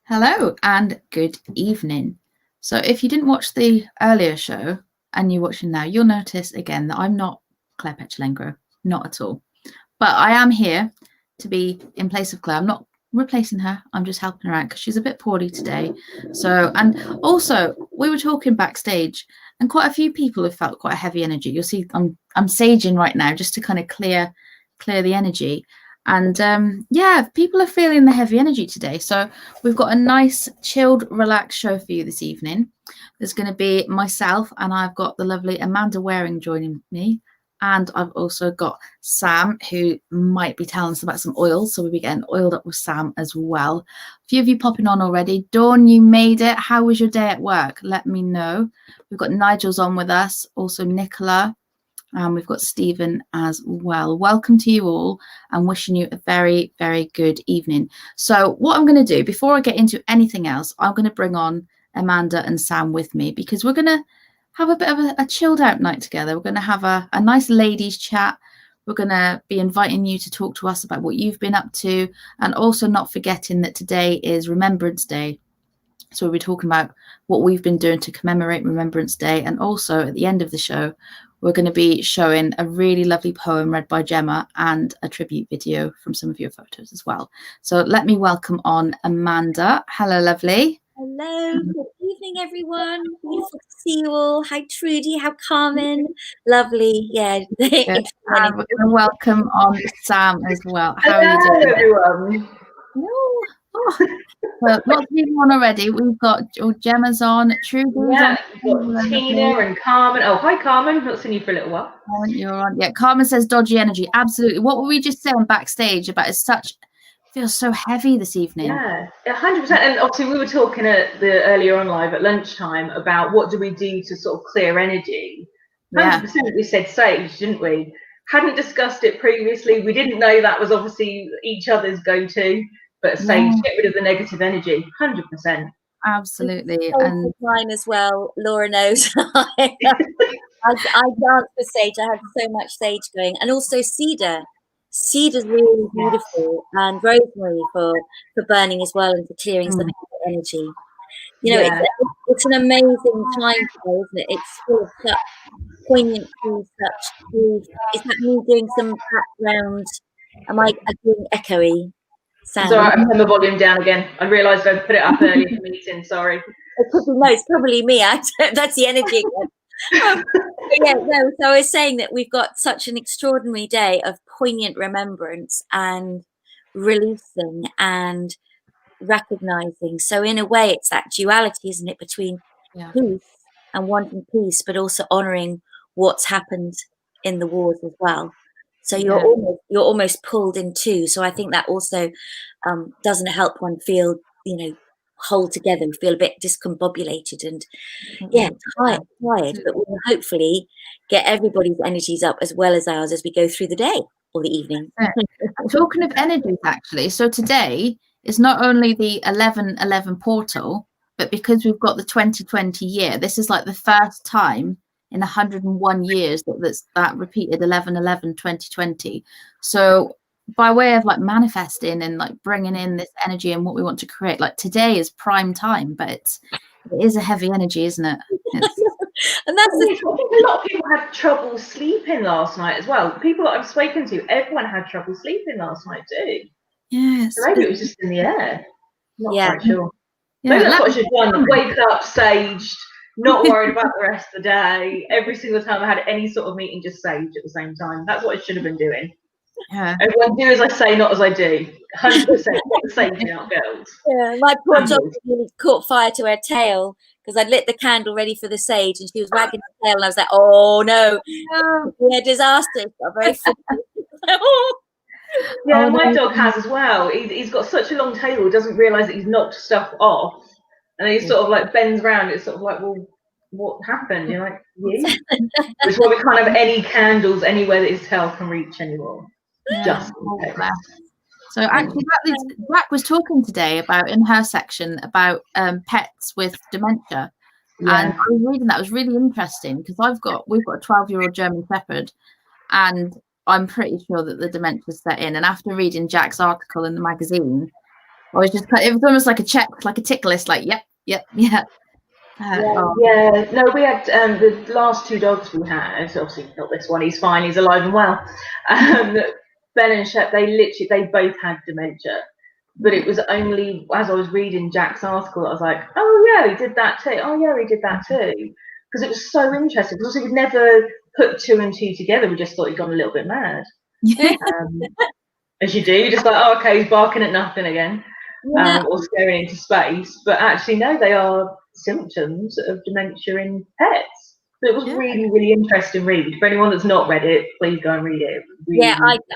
Hello and good evening. So if you didn't watch the earlier show and you're watching now, you'll notice again that I'm not Claire Lengro, not at all. But I am here to be in place of Claire. I'm not replacing her. I'm just helping her out because she's a bit poorly today. So, and also we were talking backstage and quite a few people have felt quite a heavy energy. You'll see I'm saging right now just to kind of clear the energy. And yeah, people are feeling the heavy energy today. So we've got a nice, chilled, relaxed show for you this evening. There's going to be myself, and I've got the lovely Amanda Waring joining me. And I've also got Sam, who might be telling us about some oils. So we'll be getting oiled up with Sam as well. A few of you popping on already. Dawn, you made it. How was your day at work? Let me know. We've got Nigel's on with us. Also Nicola. We've got Stephen as well. Welcome to you all and wishing you a very, very good evening. So what I'm going to do before I get into anything else, I'm going to bring on Amanda and Sam with me because we're going to have a bit of a chilled out night together. We're going to have a nice ladies chat. We're going to be inviting you to talk to us about what you've been up to, and also not forgetting that today is Remembrance Day. So we'll be talking about what we've been doing to commemorate Remembrance Day. And also at the end of the show, we're going to be showing a really lovely poem read by Gemma and a tribute video from some of your photos as well. So let me welcome on Amanda. Hello, lovely. Hello, good evening, everyone. Beautiful to see you all. Hi, Trudy. How Carmen. Lovely. Yeah. And we're going to welcome on Sam as well. How Hello, are you doing, everyone? Well, lots of people on already. We've got Gemma's on, Trudy's yeah, on. We've got Tina and Carmen. Oh, hi, Carmen. Not seen you for a little while. You're on. Yeah, Carmen says dodgy energy. Absolutely. What were we just saying backstage about? It's feels so heavy this evening. Yeah, 100%. And obviously, we were talking earlier on live at lunchtime about what do we do to sort of clear energy. 100%. We said sage, didn't we? Hadn't discussed it previously. We didn't know that was obviously each other's go-to. But sage, get rid of the negative energy, 100%. Absolutely. And mine as well. Laura knows. I dance for sage. I have so much sage going, and also cedar. Cedar's really beautiful, and rosemary for burning as well, and for clearing some energy. You know, it's an amazing time today, isn't it? It's full of such poignant truth, such truth. Is that me doing some background? Am I doing echoey? It's all right, I turned the volume down again. I realised I'd put it up early in the meeting, sorry. It's probably me. That's the energy again. So I was saying that we've got such an extraordinary day of poignant remembrance and releasing and recognizing. So in a way, it's that duality, isn't it, between peace and wanting peace, but also honoring what's happened in the wars as well. So you're almost pulled in two. So I think that also doesn't help one feel, hold together and feel a bit discombobulated and tired. But we'll hopefully get everybody's energies up as well as ours as we go through the day or the evening. Talking of energies, actually, so today is not only the 11/11 portal, but because we've got the 2020 year, this is like the first time in 101 years that repeated 11/11/2020. So by way of like manifesting and like bringing in this energy and what we want to create, like today is prime time, but it is a heavy energy, isn't it? And that's I think a lot of people had trouble sleeping last night as well. People that I've spoken to, everyone had trouble sleeping last night too. Yes. So maybe it was just in the air. Not quite sure. Yeah, maybe that's what I should have done. Wake up, saged, not worried about the rest of the day. Every single time I had any sort of meeting, just sage at the same time. That's what I should have been doing. Yeah. Everyone do as I say, not as I do. 100% saging out, girls. Yeah, my poor dog really caught fire to her tail because I'd lit the candle ready for the sage and she was wagging her tail and I was like, oh no, yeah, disaster. It's got very Yeah, my dog has as well. He's got such a long tail, he doesn't realise that he's knocked stuff off. And he sort of like bends around. It's sort of like, well, what happened? You're like, you? Which is why we can't have any candles anywhere that his tail can reach anymore. Just in case. So actually, Jack was talking today about in her section about pets with dementia, and I was reading that. It was really interesting because we've got a 12-year-old German Shepherd, and I'm pretty sure that the dementia set in. And after reading Jack's article in the magazine, I was just, it was almost like a check, like a tick list, like, yep. Yeah, no, we had the last 2 dogs we had, obviously not this one, he's fine, he's alive and well. Ben and Shep, they both had dementia. But it was only as I was reading Jack's article, I was like, oh yeah, he did that too. Oh yeah, he did that too. Because it was so interesting. Because we'd never put 2 and 2 together. We just thought he'd gone a little bit mad. As you do, you're just like, oh, okay, he's barking at nothing again. Or staring into space. But actually, no, they are symptoms of dementia in pets. So it was really, really interesting read. For anyone that's not read it, please go and read it. Really,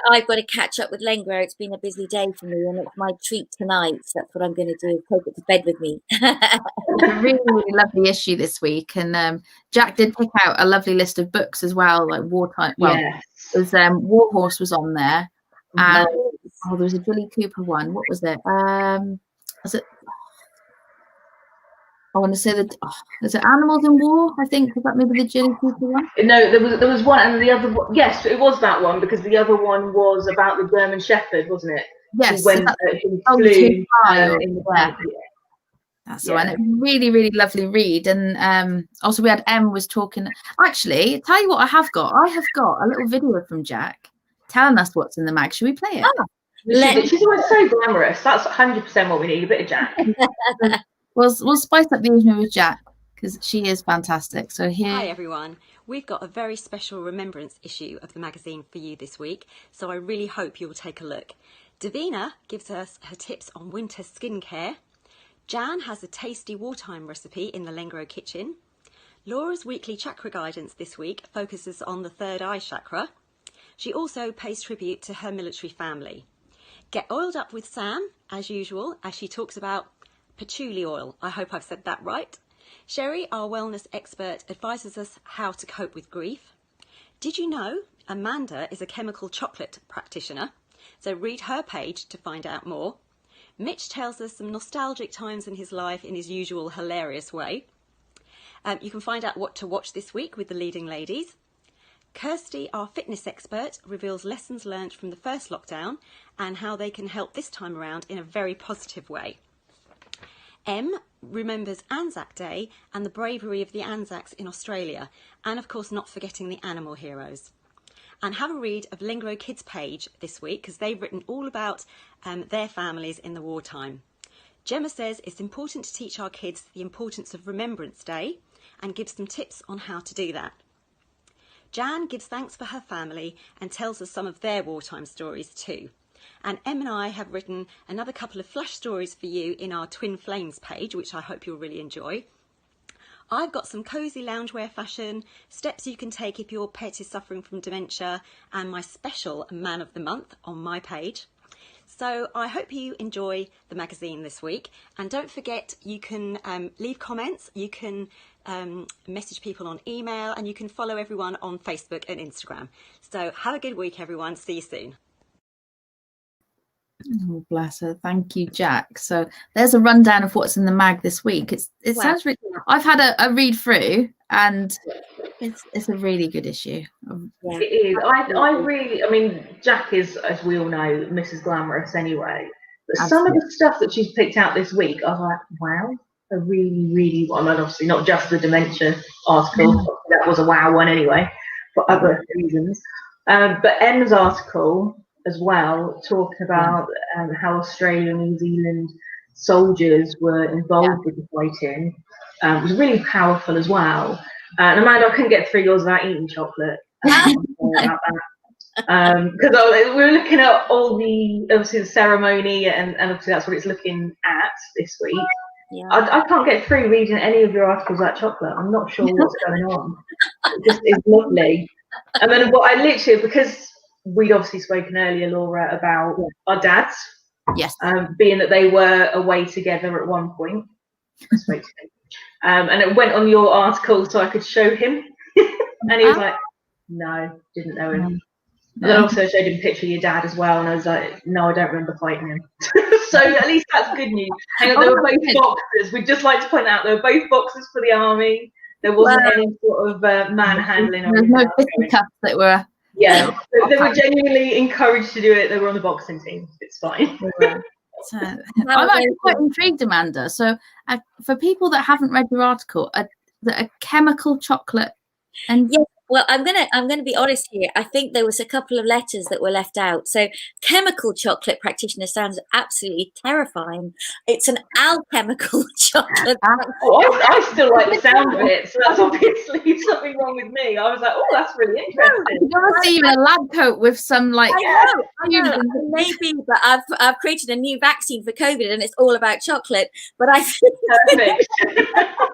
I've got to catch up with Lengro. It's been a busy day for me, and it's my treat tonight. So that's what I'm going to do. Take it to bed with me. It's a really, really lovely issue this week, and Jack did pick out a lovely list of books as well, like wartime. Well, it was War Horse was on there, and there was a Julie Cooper one. What was it? Was it? I want to say that is it Animals in War? I think was that maybe the Julie Cooper one. No, there was one, and the other one. Yes, it was that one because the other one was about the German Shepherd, wasn't it? Yes, he flew in the back. That's the one. It was really, really lovely read, and also we had was talking. Actually, tell you what, I have got a little video from Jack telling us what's in the mag. Should we play it? She's always so glamorous. That's 100% what we need. A bit of Jack. We'll spice up the evening with Jack because she is fantastic. So here. Hi everyone. We've got a very special remembrance issue of the magazine for you this week, so I really hope you'll take a look. Davina gives us her tips on winter skincare. Jan has a tasty wartime recipe in the Lengro kitchen. Laura's weekly chakra guidance this week focuses on the third eye chakra. She also pays tribute to her military family. Get oiled up with Sam, as usual, as she talks about patchouli oil. I hope I've said that right. Sherry, our wellness expert, advises us how to cope with grief. Did you know Amanda is a chemical chocolate practitioner? So read her page to find out more. Mitch tells us some nostalgic times in his life in his usual hilarious way. You can find out what to watch this week with the leading ladies. Kirsty, our fitness expert, reveals lessons learned from the first lockdown and how they can help this time around in a very positive way. Em remembers Anzac Day and the bravery of the Anzacs in Australia, and of course not forgetting the animal heroes. And have a read of Lengro Kids' page this week because they've written all about their families in the wartime. Gemma says it's important to teach our kids the importance of Remembrance Day and gives them tips on how to do that. Jan gives thanks for her family and tells us some of their wartime stories too. And Em and I have written another couple of flash stories for you in our Twin Flames page, which I hope you'll really enjoy. I've got some cosy loungewear fashion, steps you can take if your pet is suffering from dementia, and my special Man of the Month on my page. So I hope you enjoy the magazine this week. And don't forget, you can leave comments, you can message people on email, and you can follow everyone on Facebook and Instagram. So have a good week, everyone. See you soon. Oh, bless her. Thank you, Jack. So there's a rundown of what's in the mag this week. It sounds really. I've had a read through, and it's a really good issue. It is. I mean, Jack is, as we all know, Mrs. Glamorous anyway. But some of the stuff that she's picked out this week, I was like, wow, I really, really. I mean, obviously not just the dementia article. That was a wow one anyway, for other reasons. But Em's article as well, talking about how Australia and New Zealand soldiers were involved with the fighting, was really powerful as well. And Amanda, I couldn't get through yours without eating chocolate. Because we were looking at all obviously the ceremony, and obviously that's what it's looking at this week. Yeah. I can't get through reading any of your articles about chocolate. I'm not sure what's going on. It just is lovely. And then what I literally, because we'd obviously spoken earlier, Laura, about our dads. Yes. Being that they were away together at one point. And it went on your article so I could show him. And he was like, no, didn't know him. And then also showed him a picture of your dad as well. And I was like, no, I don't remember fighting him. So at least that's good news. Hang on, they were both boxers. We'd just like to point out they were both boxers for the army. There wasn't any sort of manhandling. There was no fisticuffs that were. Yeah, they were genuinely encouraged to do it. They were on the boxing team. It's fine. So, I'm actually quite intrigued, Amanda. So for people that haven't read your article, a chemical chocolate and yes. Well, I'm gonna be honest here. I think there was a couple of letters that were left out. So, chemical chocolate practitioner sounds absolutely terrifying. It's an alchemical chocolate. Oh, I still like the sound of it, so that's obviously something wrong with me. I was like, oh, that's really interesting. You want to see a lab coat with some like. I know. Maybe, but I've created a new vaccine for COVID, and it's all about chocolate. But I think Perfect.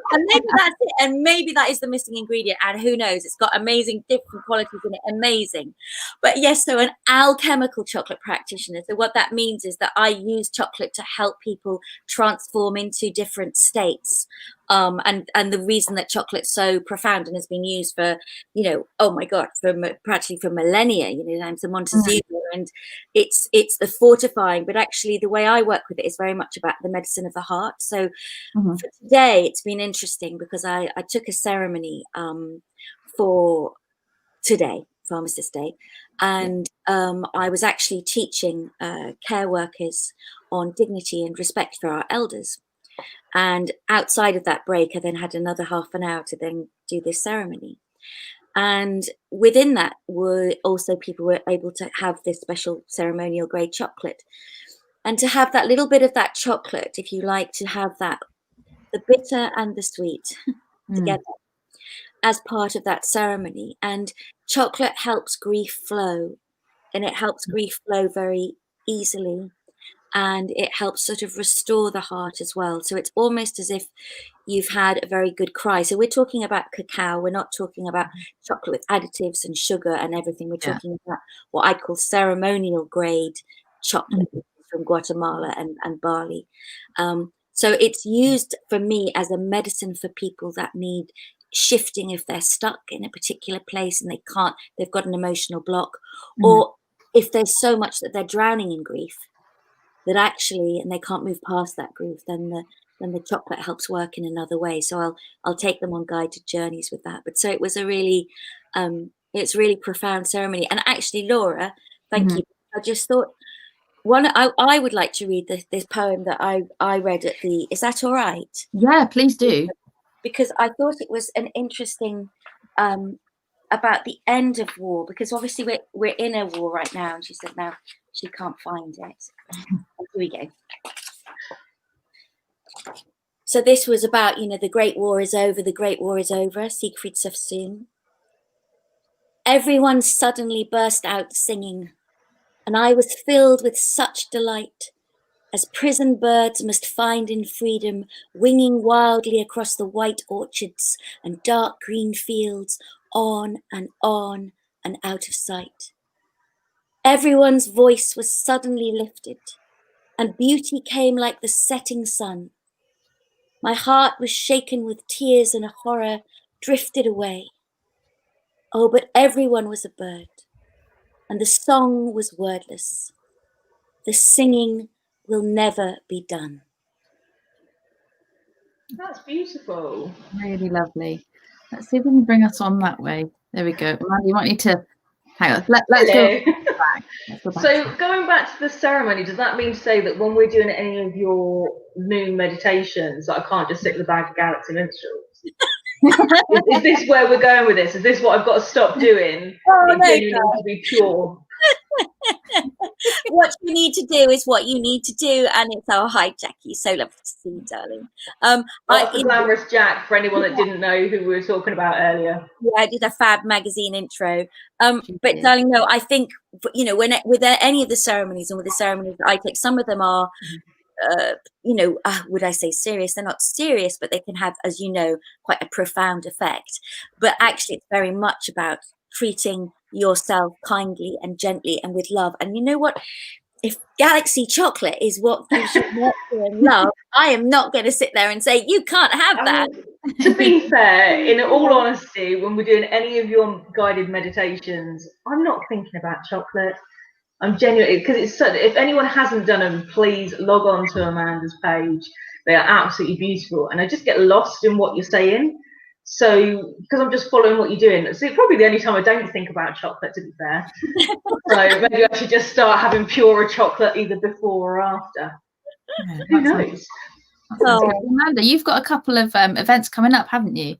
and maybe that's it, and maybe that is the missing ingredient. And who knows? It's got amazing different qualities in it. Amazing. But yes, so an alchemical chocolate practitioner. So what that means is that I use chocolate to help people transform into different states. And the reason that chocolate's so profound and has been used for, oh my God, practically for millennia, times of Montezuma, and it's the fortifying, but actually the way I work with it is very much about the medicine of the heart. So for today, it's been interesting because I took a ceremony for today, Pharmacist Day, and I was actually teaching care workers on dignity and respect for our elders. And outside of that break, I then had another half an hour to then do this ceremony. And within that were also people were able to have this special ceremonial grade chocolate. And to have that little bit of that chocolate, if you like, to have that, the bitter and the sweet together as part of that ceremony. And chocolate helps grief flow, and it helps grief flow very easily. And it helps sort of restore the heart as well. So it's almost as if you've had a very good cry. So we're talking about cacao. We're not talking about chocolate with additives and sugar and everything. We're talking about what I call ceremonial grade chocolate from Guatemala and Bali. So it's used for me as a medicine for people that need shifting if they're stuck in a particular place and they've got an emotional block, or if there's so much that they're drowning in grief that actually, and they can't move past that grief, then the chocolate helps work in another way. So I'll take them on guided journeys with that. But so it was a really, it's really profound ceremony. And actually, Laura, thank you. I just thought I would like to read this poem that I read at the. Is that all right? Yeah, please do. Because I thought it was an interesting. About the end of war, because obviously we're in a war right now, and she said now she can't find it. Here we go. So this was about, the great war is over, the great war is over, Siegfried Sassoon. Everyone suddenly burst out singing, and I was filled with such delight, as prison birds must find in freedom, winging wildly across the white orchards and dark green fields, on and out of sight. Everyone's voice was suddenly lifted, and beauty came like the setting sun. My heart was shaken with tears, and a horror drifted away. Oh, but everyone was a bird, and the song was wordless. The singing will never be done. That's beautiful. Really lovely. Let's see if we can bring us on that way. There we go. Amanda, you might need to hang on. Let's go back. So going back to the ceremony, does that mean to say that when we're doing any of your noon meditations, that I can't just sit with a bag of Galaxy minstrels? Is this where we're going with this? Is this what I've got to stop doing? To be pure. What you need to do is what you need to do, and it's our hi Jackie. So lovely to see you, darling. That's the glamorous Jack for anyone that didn't know who we were talking about earlier. Yeah, I did a Fab magazine intro. But darling, no, I think when with any of the ceremonies and with the ceremonies that I take, some of them are would I say serious? They're not serious, but they can have, as you know, quite a profound effect. But actually, it's very much about treating yourself kindly and gently and with love. And you know what? If Galaxy chocolate is what gives you nurture and love, I am not going to sit there and say you can't have that. To be fair, in all honesty, when we're doing any of your guided meditations, I'm not thinking about chocolate. I'm genuinely, because it's so, if anyone hasn't done them, please log on to Amanda's page. They are absolutely beautiful, and I just get lost in what you're saying. So, because I'm just following what you're doing, so it's probably the only time I don't think about chocolate, to be fair. So maybe I should just start having purer chocolate either before or after. Yeah, Who that sounds, knows? that sounds good. Oh. Amanda, you've got a couple of events coming up, haven't you?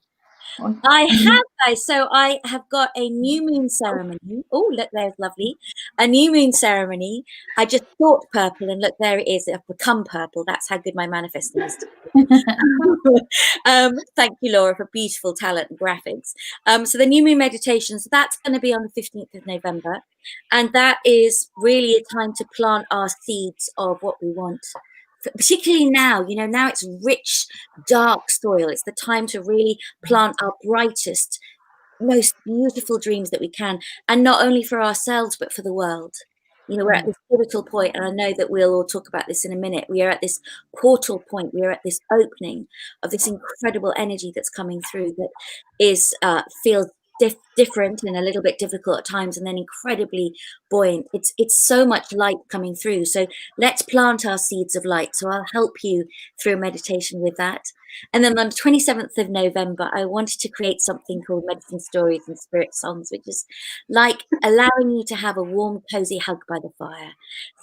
I have, guys. So I have got a new moon ceremony. Oh, look, there's lovely. A new moon ceremony. I just thought purple, and look, there it is. I've become purple. That's how good my manifesting is. Thank you, Laura, for beautiful talent and graphics. So the new moon meditation, so that's going to be on the 15th of November. And that is really a time to plant our seeds of what we want. Particularly now, now it's rich, dark soil. It's the time to really plant our brightest, most beautiful dreams that we can, and not only for ourselves but for the world. We're at this pivotal point, and I know that we'll all talk about this in a minute. We are at this portal point. We are at this opening of this incredible energy that's coming through that is feels different and a little bit difficult at times, and then incredibly buoyant. It's so much light coming through. So let's plant our seeds of light. So I'll help you through a meditation with that. And then on the 27th of November, I wanted to create something called Medicine Stories and Spirit Songs, which is like allowing you to have a warm, cozy hug by the fire.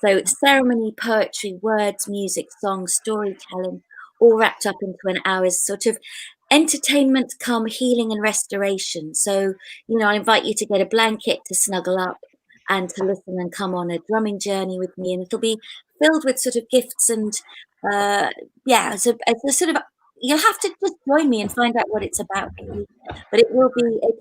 So ceremony, poetry, words, music, songs, storytelling, all wrapped up into an hour's sort of entertainment come healing and restoration. So, I invite you to get a blanket to snuggle up and to listen and come on a drumming journey with me. And it'll be filled with sort of gifts and, it's a sort of, you'll have to just join me and find out what it's about, really. But it will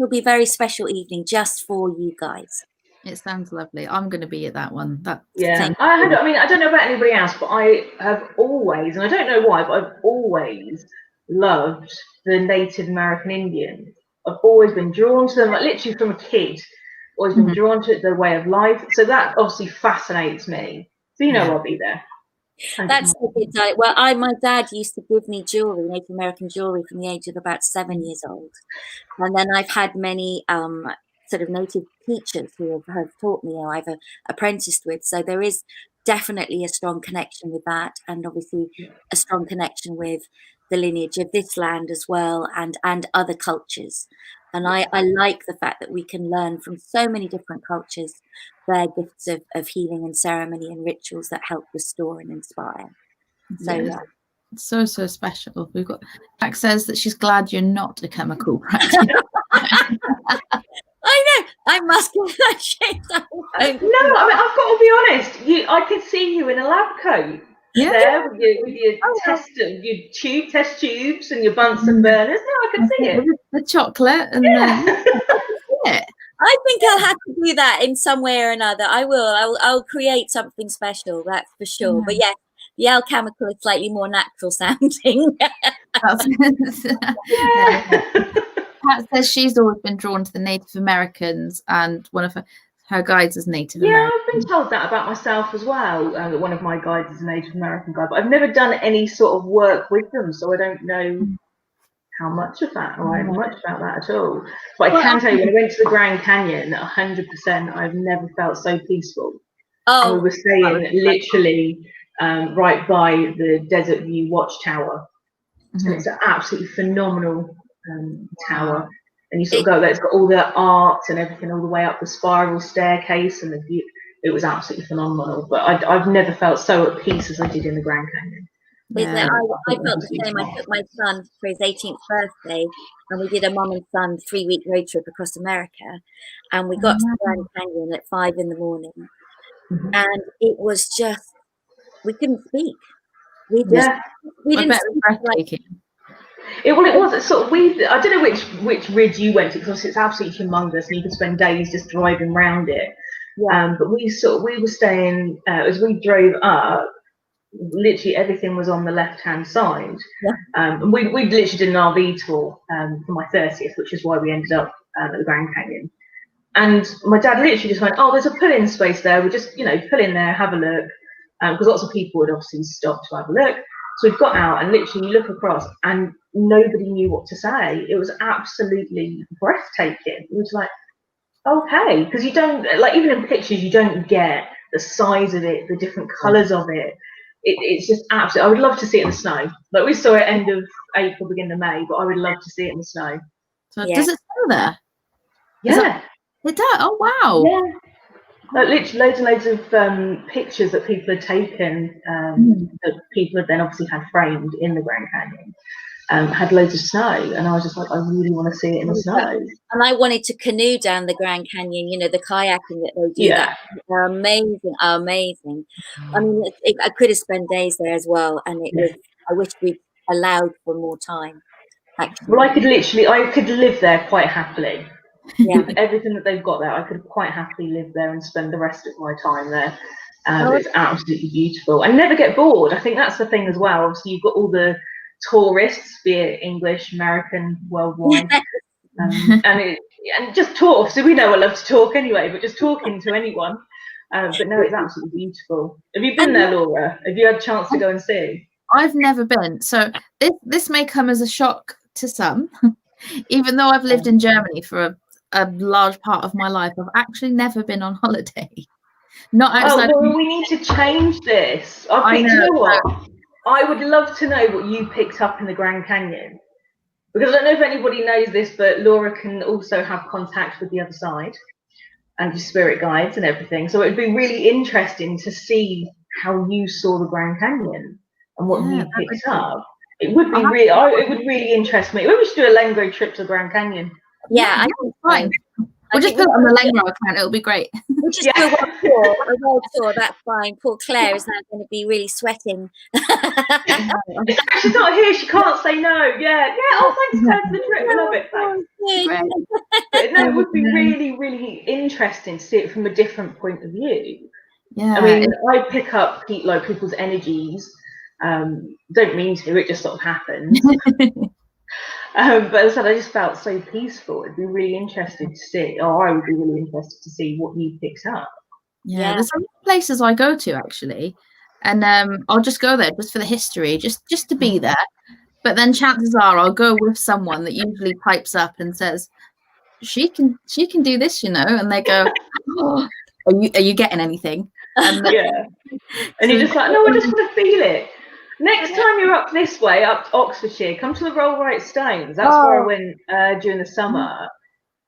be a very special evening just for you guys. It sounds lovely. I'm going to be at that one. Yeah, I don't know about anybody else, but I have always, and I don't know why, but I've always loved the Native American Indians. I've always been drawn to them, like literally from a kid. Always been drawn to their way of life. So that obviously fascinates me. So I'll be there. That's a good day. Well, my dad used to give me jewelry, Native American jewelry, from the age of about 7 years old, and then I've had many sort of native teachers who have taught me, or I've apprenticed with. So there is definitely a strong connection with that, and obviously a strong connection with the lineage of this land as well, and other cultures. And I like the fact that we can learn from so many different cultures their gifts of healing and ceremony and rituals that help restore and inspire. So so special. We've got Jack says that she's glad you're not a chemical practitioner. I know. I must get that shit down. No, I mean, I've got to be honest. I can see you in a lab coat. Yeah. There with your test tubes and your Bunsen burners. No, I can see it. The chocolate and I think I'll have to do that in some way or another. I will. I'll create something special. That's for sure. But yes, the alchemical is slightly more natural sounding. Pat says she's always been drawn to the Native Americans, and one of her guides is Native American. Yeah, I've been told that about myself as well. That one of my guides is a Native American guide, but I've never done any sort of work with them, so I don't know how much of that or much about that at all. But I can tell you, when I went to the Grand Canyon, 100%, I've never felt so peaceful. And we were staying literally right by the Desert View Watchtower. And it's an absolutely phenomenal tower. And you sort of go there, it's got all the art and everything all the way up the spiral staircase, and the view. It was absolutely phenomenal. But I've never felt so at peace as I did in the Grand Canyon. Yeah. I felt the same. I took my son for his 18th birthday, and we did a mum and son 3-week road trip across America, and we got to the Grand Canyon at 5 a.m, and it was just, we couldn't speak. We didn't speak. It was sort of I don't know which ridge you went to, because it's absolutely humongous and you could spend days just driving around it. But we were staying as we drove up. Literally everything was on the left-hand side. And we literally did an RV tour for my 30th, which is why we ended up at the Grand Canyon. And my dad literally just went, there's a pull-in space there. We'll just, pull in there, have a look. Because lots of people would obviously stop to have a look. So we got out and literally you look across and nobody knew what to say. It was absolutely breathtaking. It was like, okay, because you don't, like, even in pictures, you don't get the size of it, the different colours of it. It's just absolutely, I would love to see it in the snow. Like, we saw it end of April, beginning of May, but I would love to see it in the snow. So does it snow there? Yeah. It does? Oh, wow. Yeah. Like literally loads and loads of pictures that people had taken, that people had then obviously had framed in the Grand Canyon. Had loads of snow, and I was just like, I really want to see it in the snow. And I wanted to canoe down the Grand Canyon, you know, the kayaking that they do. Yeah. They're amazing, amazing. I mean, I could have spent days there as well, and it was. I wish we allowed for more time. Actually, Well, I could live there quite happily. Yeah. With everything that they've got there, I could quite happily live there and spend the rest of my time there. It's absolutely beautiful. I never get bored. I think that's the thing as well. Obviously, you've got all the tourists, be it English, American, worldwide, and just talk. So we know I love to talk anyway, but just talking to anyone. But no, it's absolutely beautiful. Have you been there, Laura? Have you had a chance to go and see? I've never been, so this may come as a shock to some. Even though I've lived in Germany for a large part of my life, I've actually never been on holiday. Not outside. Oh, well, we need to change this. I know. You know what? I would love to know what you picked up in the Grand Canyon. Because I don't know if anybody knows this, but Laura can also have contact with the other side and your spirit guides and everything. So it would be really interesting to see how you saw the Grand Canyon and what you picked up. It would be it would really interest me. Maybe we should do a Lengro trip to the Grand Canyon. Yeah, I think fine. We'll just put it on the Lengro account. It'll be great. We'll just do a world tour. That's fine. Poor Claire is now going to be really sweating. She's not here. She can't say no. Yeah. Oh, thanks, Claire, for the trip. I love it. Thanks. But no, it would be really, really interesting to see it from a different point of view. Yeah. I mean, I pick up people's energies. Don't mean to. It just sort of happens. But as I said, I just felt so peaceful. It'd be really interesting to see, or I would be really interested to see what you picked up. Yeah, there's some places I go to actually, and I'll just go there just for the history, just to be there. But then chances are I'll go with someone that usually pipes up and says, "She can do this, you know," and they go, "Oh, are you getting anything?" And you're just like, "No, I just want to feel it." Next time you're up this way, up to Oxfordshire, come to the Rollright Stones. That's where I went during the summer,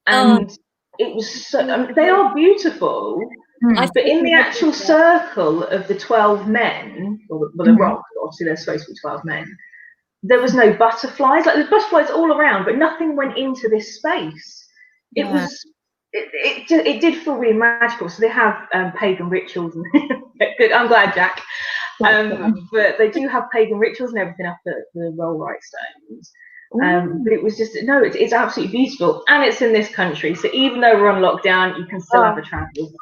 and it was so. They are beautiful, but in the actual circle of the 12 men, or the rock, obviously there's supposed to be 12 men. There was no butterflies. Like there's butterflies all around, but nothing went into this space. It was. It did feel really magical. So they have pagan rituals. Good. I'm glad, Jack. But they do have pagan rituals and everything up at the Rollright Stones. But it was just it's absolutely beautiful, and it's in this country. So even though we're on lockdown, you can still have a travel.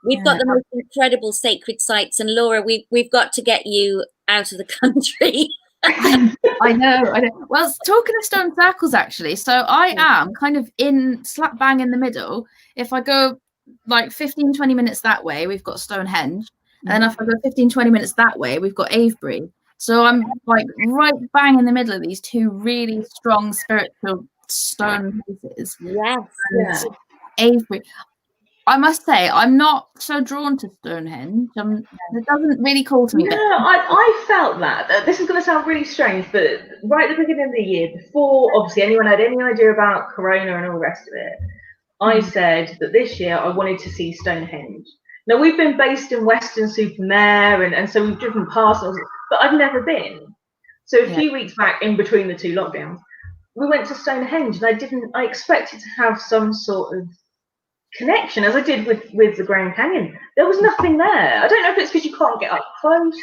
We've got the most incredible sacred sites, and Laura, we've got to get you out of the country. I know. Well, talking of stone circles, actually, so I am kind of slap bang in the middle. If I go like 15-20 minutes that way, we've got Stonehenge. And then if I go 15-20 minutes that way, we've got Avebury. So I'm like right bang in the middle of these two really strong spiritual stone places. Yes. Avebury. I must say, I'm not so drawn to Stonehenge. It doesn't really call to me. No, I felt that. This is going to sound really strange, but right at the beginning of the year, before obviously anyone had any idea about Corona and all the rest of it, I said that this year I wanted to see Stonehenge. Now, we've been based in Weston-super-Mare, and so we've driven past, but I've never been. So a few weeks back, in between the two lockdowns, we went to Stonehenge, and I expected to have some sort of connection, as I did with the Grand Canyon. There was nothing there. I don't know if it's because you can't get up close.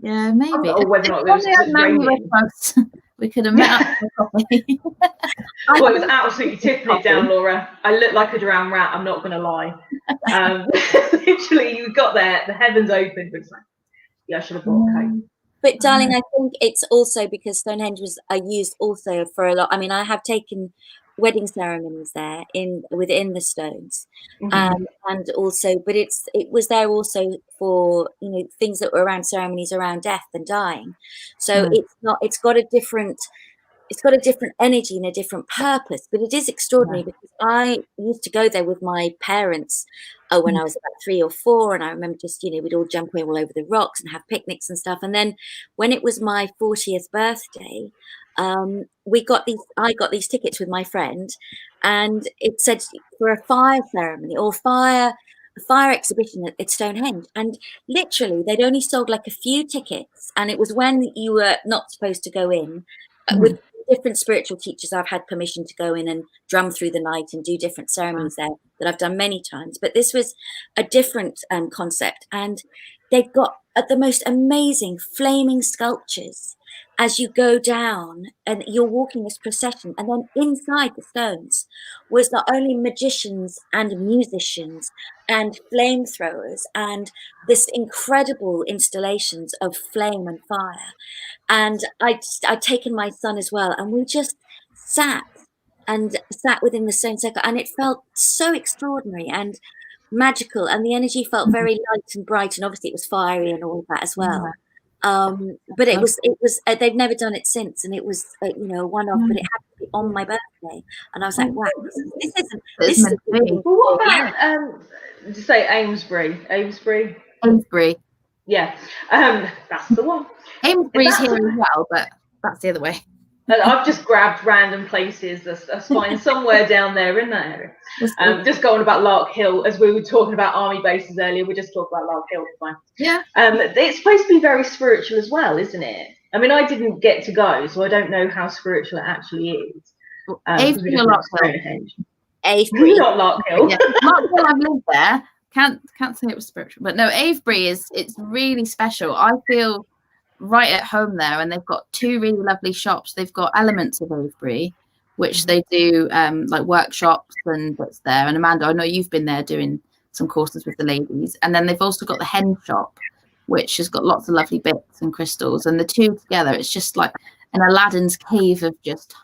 Yeah, maybe. Or whether or not it was raining. We could have met up for coffee. Well, it was absolutely tipping it down, Laura. I looked like a drowned rat, I'm not going to lie. Literally, you got there, the heavens opened. But it's like, I should have bought a coat. But darling, I think it's also because Stonehenge was used also for a lot. I mean, I have taken wedding ceremonies there within the stones, and also, but it was there also for things that were around ceremonies around death and dying. So it's got a different energy and a different purpose, but it is extraordinary because I used to go there with my parents when I was about 3 or 4, and I remember just we'd all jump all over the rocks and have picnics and stuff. And then when it was my 40th birthday, I got these tickets with my friend, and it said for a fire ceremony or fire fire exhibition at Stonehenge, and literally they'd only sold like a few tickets, and it was when you were not supposed to go in. With different spiritual teachers, I've had permission to go in and drum through the night and do different ceremonies there that I've done many times, but this was a different concept, and they've got the most amazing flaming sculptures as you go down, and you're walking this procession, and then inside the stones was not only magicians and musicians and flamethrowers and this incredible installations of flame and fire. And I'd taken my son as well, and we just sat within the stone circle, and it felt so extraordinary and magical, and the energy felt very light and bright, and obviously it was fiery and all of that as well. But it was they've never done it since, and it was a one-off, but it happened to be on my birthday, and I was like, wow, this isn't well, what about did you say Amesbury? Yeah, that's the one. Amesbury's here as well, but that's the other way. I've just grabbed random places that's fine somewhere down there in that area. Just going about Lark Hill, as we were talking about army bases earlier, we just talked about Lark Hill. Fine. Yeah. It's supposed to be very spiritual as well, isn't it? I mean, I didn't get to go, so I don't know how spiritual it actually is. Avebury or Lark Hill? Avebury. Not Lark Hill. Yeah. Lark Hill, I've lived there. Can't say it was spiritual, but no, Avebury it's really special. I feel right at home there, and they've got two really lovely shops. They've got Elements of Avebury, which they do like workshops and what's there. And Amanda, I know you've been there doing some courses with the ladies. And then they've also got the Hen shop, which has got lots of lovely bits and crystals. And the two together, it's just like an Aladdin's cave of just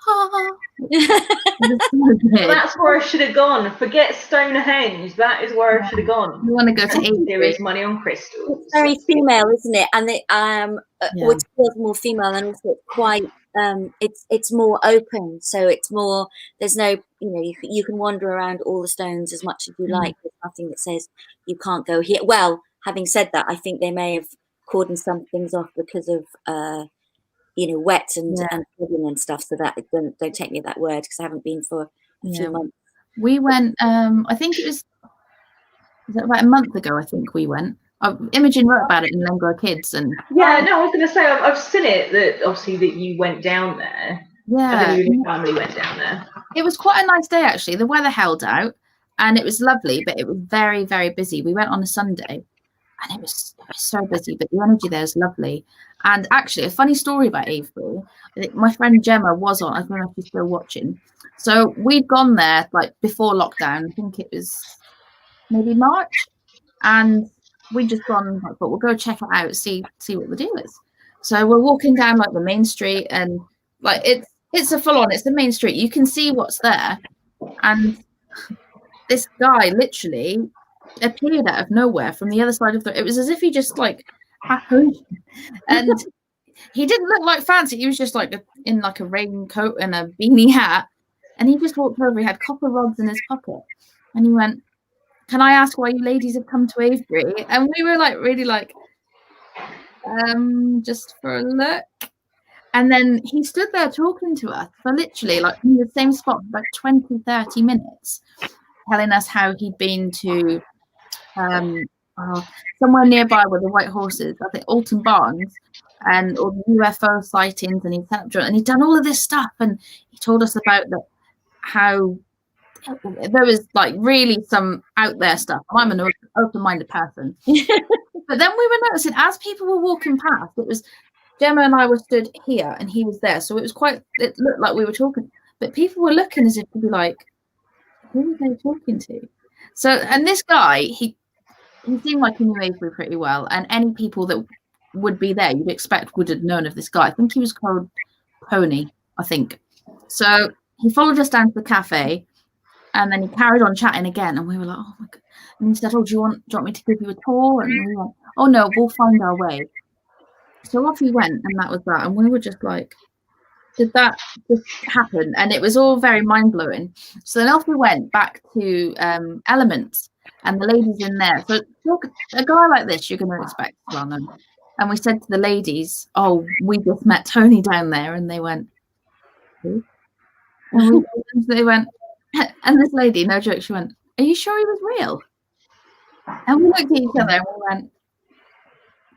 That's where I should have gone. Forget Stonehenge. That is where I should have gone. You want to go to Avebury? There is money on crystals. It's very female, isn't it? And what's more female, and also it's quite it's more open, so it's more, there's no, you can wander around all the stones as much as you like. There's nothing that says you can't go here. Well, having said that, I think they may have cordoned some things off because of wet and flooding and stuff, so that don't take me at that word, because I haven't been for a few months. We went I think it was about a month ago. I think we went. Imogen wrote about it in Lengro Kids, and I was going to say I've seen it, that obviously that you went down there. I think your family went down there. It was quite a nice day actually. The weather held out and it was lovely, but it was very, very busy. We went on a Sunday and it was so busy, but the energy there is lovely. And actually, a funny story about Avebury. My friend Gemma was on. I don't know if she's still watching. So we'd gone there like before lockdown. I think it was maybe March, and we just gone. But we'll go check it out, see what the deal is. So we're walking down like the main street, and like it's a full on. It's the main street. You can see what's there, and this guy literally appeared out of nowhere from the other side of the. It was as if he just like happened, and he didn't look like fancy. He was just like in like a raincoat and a beanie hat, and he just walked over. He had copper rods in his pocket, and he went, "Can I ask why you ladies have come to Avebury?" And we were like really like, just for a look. And then he stood there talking to us for literally like in the same spot for like 20-30 minutes, telling us how he'd been to somewhere nearby where the white horses, I think Alton Barnes, and all the UFO sightings, and he'd done all of this stuff, and he told us about how there was like really some out there stuff. I'm an open-minded person. But then we were noticing as people were walking past, it was Gemma and I were stood here and he was there, so it looked like we were talking, but people were looking as if to be like, who are they talking to? So, and this guy, he seemed like he knew Avebury pretty well, and any people that would be there you'd expect would have known of this guy. I think he was called Pony, I think. So he followed us down to the cafe, and then he carried on chatting again, and we were like, oh my god. And he said, oh, do you want me to give you a tour? And we went, oh no, we'll find our way. So off he went, and that was that. And we were just like, did that just happen? And it was all very mind-blowing. So then off we went back to Elements, and the ladies in there. So look, a guy like this you're going to expect, well known. And we said to the ladies, oh, we just met Tony down there. And they went, who? And they went, and this lady, no joke, she went, are you sure he was real? And we looked at each other and we went,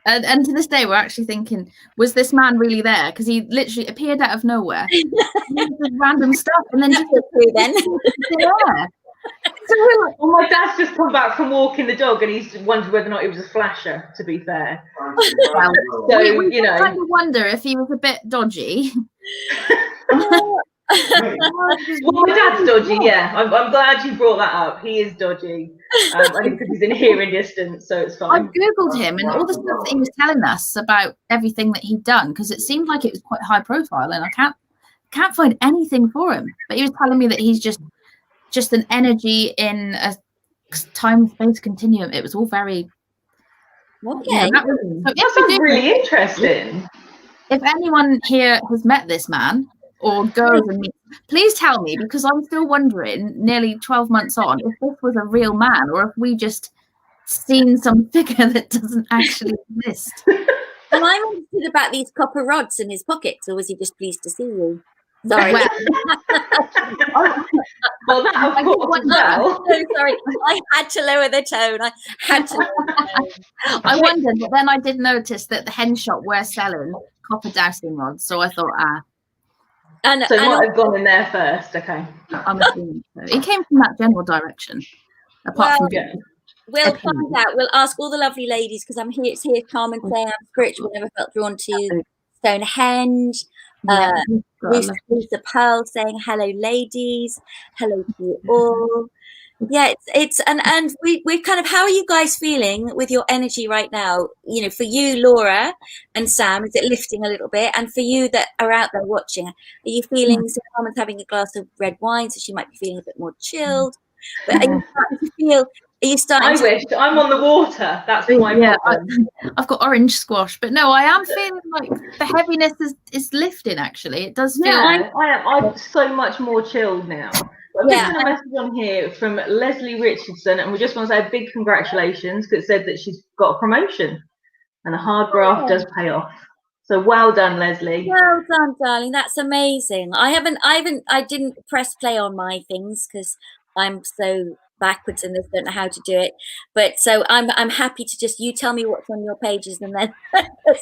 and to this day, we're actually thinking, was this man really there? Because he literally appeared out of nowhere. With random stuff, and then just then. Yeah. So we're like, well, my dad's just come back from walking the dog, and he's wondered whether or not it was a flasher. To be fair, so we kind of wonder if he was a bit dodgy. Well, my dad's dodgy. Yeah, I'm glad you brought that up. He is dodgy. I think because he's in hearing distance, so it's fine. I googled him and all the stuff that he was telling us about everything that he'd done, because it seemed like it was quite high profile, and I can't find anything for him. But he was telling me that he's just an energy in a time-space continuum. It was all very okay. That sounds really interesting. If anyone here has met this man or goes and meets, please tell me, because I'm still wondering, nearly 12 months on, if this was a real man or if we just seen some figure that doesn't actually exist. Am I interested about these copper rods in his pockets, or was he just pleased to see you? Sorry. Well, that of course as well. So sorry, I had to lower the tone. I wondered, but then I did notice that the hen shop were selling copper dowsing rods, so I thought, so might have gone in there first. Okay, I'm assuming so. He came from that general direction. Apart from we'll find out. We'll ask all the lovely ladies, because I'm here. It's here. Carmen saying I'm spiritual. Never felt drawn to Stonehenge. Lisa Pearl saying hello, ladies. Hello to you all. Yeah, it's and we're kind of, how are you guys feeling with your energy right now? You know, for you, Laura and Sam, is it lifting a little bit? And for you that are out there watching, are you feeling? So Carmen's having a glass of red wine, so she might be feeling a bit more chilled. But are you starting to feel? Are you starting? I'm on the water. That's my problem. I've got orange squash, but no, I am feeling like the heaviness is lifting. Actually, it does feel. Yeah, I'm so much more chilled now. I've just had a message on here from Leslie Richardson, and we just want to say a big congratulations, because it said that she's got a promotion, and the hard graft does pay off. So well done, Leslie. Well done, darling. That's amazing. I didn't press play on my things because I'm so backwards in this, don't know how to do it. But so I'm happy to just, you tell me what's on your pages, and then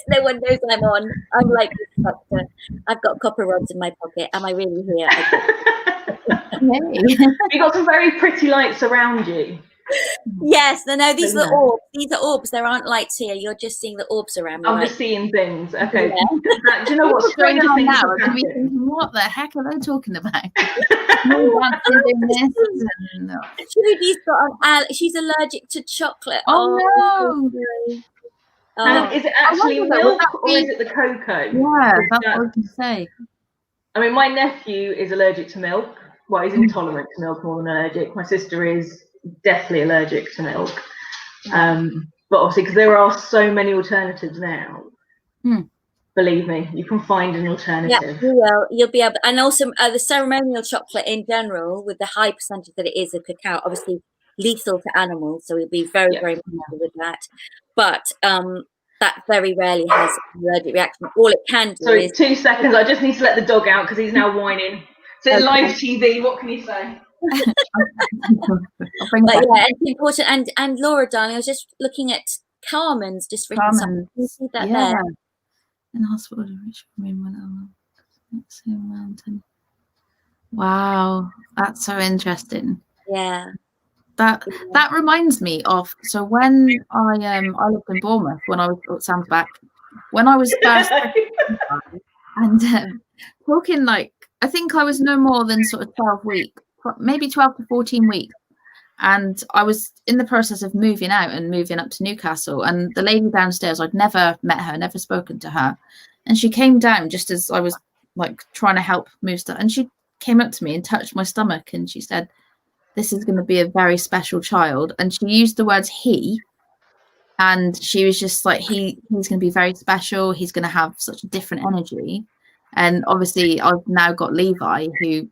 no one knows I'm on. I'm like this doctor. I've got copper rods in my pocket. Am I really here? You got some very pretty lights around you. Yes, no, these are orbs. These are orbs. There aren't lights here. You're just seeing the orbs around me. I'm just seeing things. Okay. Yeah. Do you know what stranger things are happening? What the heck are they talking about? Trudy's got she's allergic to chocolate. Oh no. And is it actually milk or is it the cocoa? Yeah, that's what I was going to say. I mean, my nephew is allergic to milk. Well, he's intolerant to milk more than allergic. My sister is deathly allergic to milk. But obviously, because there are so many alternatives now, believe me, you can find an alternative. Yeah, you will. You'll be able, and also the ceremonial chocolate in general, with the high percentage that it is of cacao, obviously lethal to animals, so we'll be very, very careful with that. But that very rarely has an allergic reaction. All it can do is... 2 seconds, I just need to let the dog out because he's now whining. So it's live TV, what can you say? But yeah, it's important. And Laura, darling, I was just looking at Carmen's just written something. Can you see that there? In hospital, mountain. Wow, that's so interesting. Yeah. That reminds me of, so when I lived in Bournemouth when I was Sam's back, when I was first and talking, like, I think I was no more than sort of 12 weeks, maybe 12 to 14 weeks, and I was in the process of moving out and moving up to Newcastle, and the lady downstairs, I'd never met her, never spoken to her, and she came down just as I was like trying to help move stuff, and she came up to me and touched my stomach, and she said, "This is going to be a very special child," and she used the words "he," and she was just like, he's going to be very special, he's going to have such a different energy. And obviously I've now got Levi, who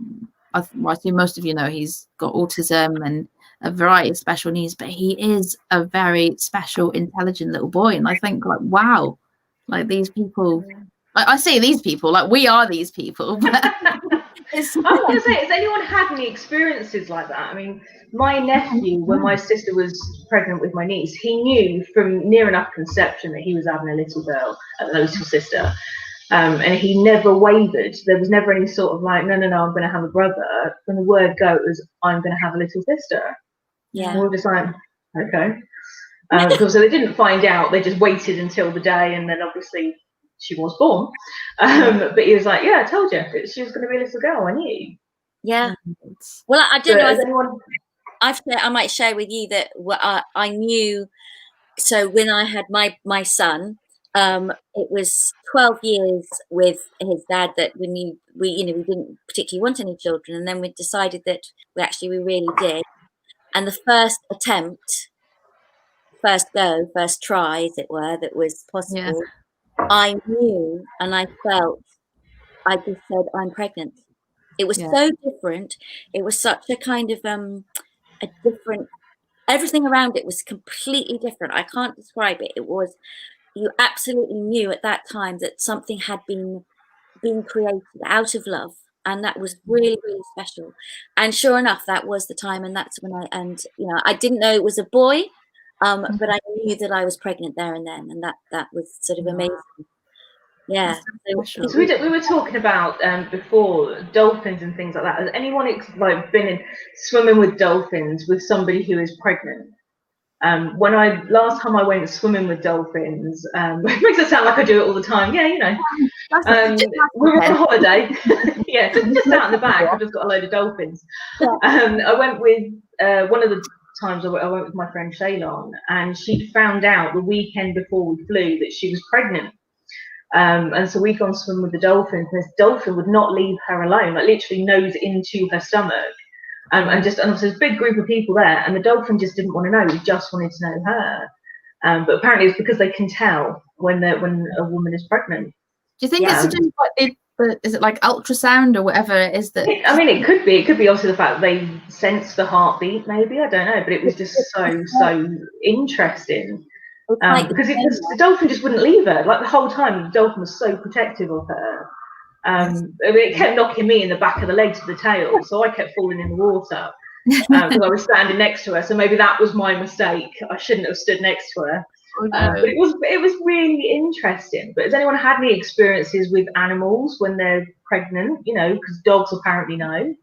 I think most of you know, he's got autism and a variety of special needs, but he is a very special, intelligent little boy. And I think, like, wow, like these people, I say these people, like we are these people, but I was going to say, has anyone had any experiences like that? I mean, my nephew, when my sister was pregnant with my niece, he knew from near enough conception that he was having a little girl, a little sister. And he never wavered. There was never any sort of like, no, I'm going to have a brother. When the word go, it was, I'm going to have a little sister. Yeah. And we were just like, okay. Because so they didn't find out. They just waited until the day, and then obviously she was born. But he was like, yeah, I told you she was going to be a little girl. I knew. Yeah. Well, I don't know. I might share with you that I knew. So when I had my son, it was 12 years with his dad that we didn't particularly want any children, and then we decided that we really did. And the first attempt, first try, as it were, that was possible, I knew and I felt, I just said, I'm pregnant. It was so different. It was such a kind of a different, everything around it was completely different. I can't describe it. It was, you absolutely knew at that time that something had been created out of love, and that was really, really special. And sure enough, that was the time, and that's when I didn't know it was a boy, but I knew that I was pregnant there and then, and that was sort of amazing. Yeah. So we were talking about before dolphins and things like that. Has anyone been swimming with dolphins with somebody who is pregnant? When last time I went swimming with dolphins, it makes it sound like I do it all the time. Yeah, we were on holiday. Yeah, just out in the back. I've just got a load of dolphins. I went with one of the times I went with my friend Shaylon, and she found out the weekend before we flew that she was pregnant. And so we'd gone swimming with the dolphins, and this dolphin would not leave her alone, like literally nose into her stomach. And there's a big group of people there, and the dolphin just didn't want to know. He just wanted to know her. But apparently it's because they can tell when a woman is pregnant. Do you think it's to do with is it like ultrasound or whatever it is that? I mean, it could be. It could be obviously the fact that they sense the heartbeat. Maybe, I don't know. But it was just so interesting. Because the dolphin just wouldn't leave her. Like the whole time, the dolphin was so protective of her. It kept knocking me in the back of the leg to the tail, so I kept falling in the water because I was standing next to her. So maybe that was my mistake. I shouldn't have stood next to her. But it was really interesting. But has anyone had any experiences with animals when they're pregnant? Because dogs apparently know.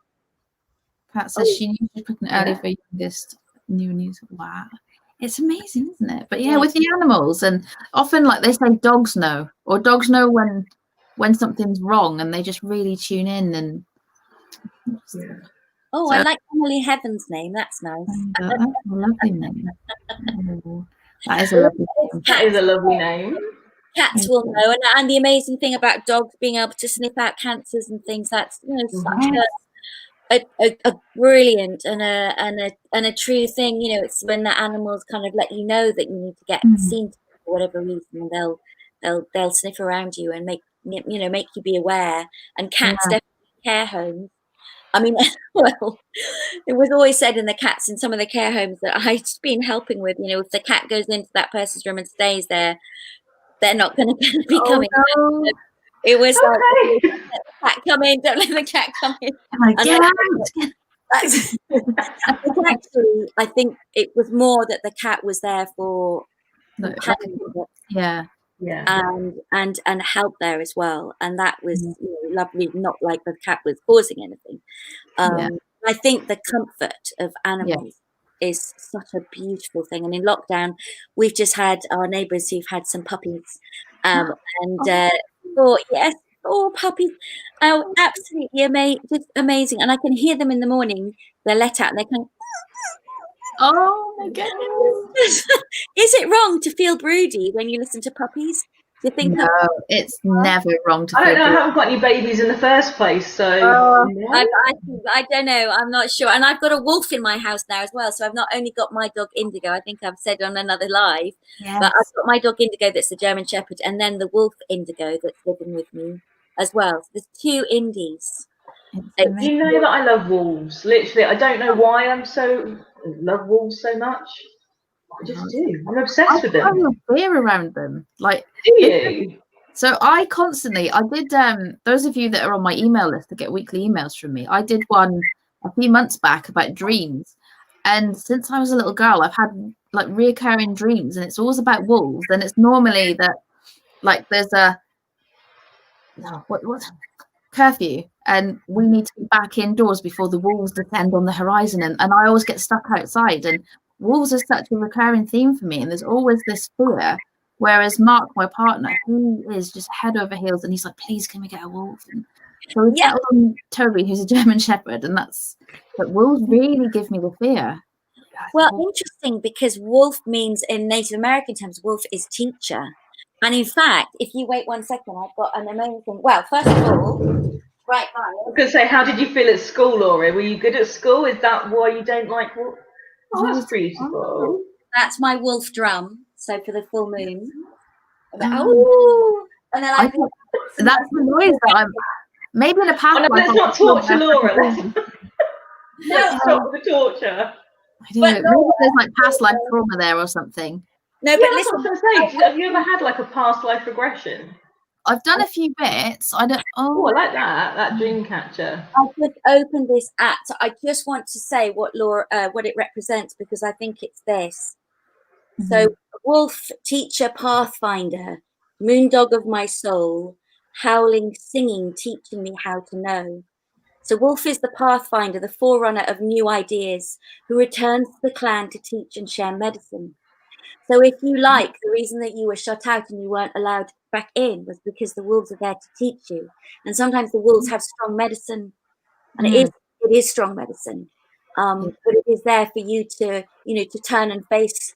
Pat says she knew she was pregnant early for youngest new news. Wow. It's amazing, isn't it? But with the animals, and often like they say dogs know, or dogs know when something's wrong, and they just really tune in. And I like Emily Heaven's name. That's nice. That's a lovely name. That is a lovely name. That is a lovely name. Cats will know, and the amazing thing about dogs being able to sniff out cancers and things, that's such a brilliant and a true thing. It's when the animals kind of let you know that you need to get seen for whatever reason, and they'll sniff around you and make you be aware. And cats definitely care homes. I mean, well, it was always said in some of the care homes that I've been helping with, if the cat goes into that person's room and stays there, they're not going to be coming back. It was like, let the cat come in, don't let the cat come in. Actually, I think it was more that the cat was there for and help there as well, and that was lovely. Not like the cat was causing anything. I think the comfort of animals is such a beautiful thing. And in lockdown, we've just had our neighbours who've had some puppies, and puppies, absolutely amazing. And I can hear them in the morning. They're let out, and they can. Oh my goodness! Is it wrong to feel broody when you listen to puppies? Do you think? No, it's never wrong to. I don't know. I haven't got any babies in the first place, so. I don't know. I'm not sure. And I've got a wolf in my house now as well. So I've not only got my dog Indigo. I think I've said on another live, but I've got my dog Indigo that's the German Shepherd, and then the wolf Indigo that's living with me as well. So there's 2 indies. You know that I love wolves. Literally, I don't know why I love wolves so much. I just do. I'm obsessed with them. I have fear around them. Like, do you? So I did, those of you that are on my email list that get weekly emails from me, I did one a few months back about dreams. And since I was a little girl, I've had like reoccurring dreams, and it's always about wolves. And it's normally that like there's a what curfew, and we need to be back indoors before the wolves descend on the horizon. And I always get stuck outside, and wolves are such a recurring theme for me. And there's always this fear. Whereas Mark, my partner, he is just head over heels, and he's like, "Please, can we get a wolf?" And so we settled on Toby, who's a German Shepherd, and but wolves really give me the fear. Well, interesting, because wolf means in Native American terms, wolf is teacher. And in fact, if you wait 1 second, I've got an amazing. Well, first of all, right now. I was going to say, how did you feel at school, Laura? Were you good at school? Is that why you don't like wolf? Oh, that's beautiful. That's my wolf drum. So for the full moon. And then, and then that's the noise that I'm. Maybe in a past life. Let's not torture Laura. Let's stop the torture. I don't know. Maybe there's like past life trauma there or something. No, but listen. I was going to say, have you ever had like a past life regression? I've done a few bits. I don't. Oh, I like that dream catcher. I could open this app. So I just want to say what it represents, because I think it's this. Mm-hmm. So, wolf, teacher, pathfinder, moondog of my soul, howling, singing, teaching me how to know. So wolf is the pathfinder, the forerunner of new ideas, who returns to the clan to teach and share medicine. So if you like, the reason that you were shut out and you weren't allowed back in was because the wolves are there to teach you. And sometimes the wolves have strong medicine, and it is strong medicine. But it is there for you to, to turn and face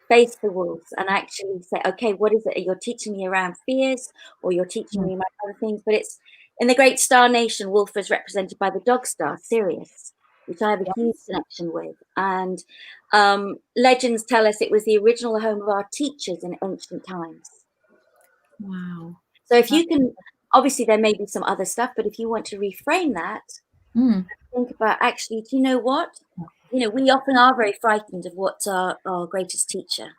the wolves and actually say, okay, what is it? You're teaching me around fears, or you're teaching me about other things. But it's in the great star nation, wolf is represented by the dog star, Sirius, which I have a huge connection with. And legends tell us it was the original home of our teachers in ancient times. Wow. So if you can, obviously there may be some other stuff, but if you want to reframe that, think about, actually, do you know what? We often are very frightened of what's our greatest teacher.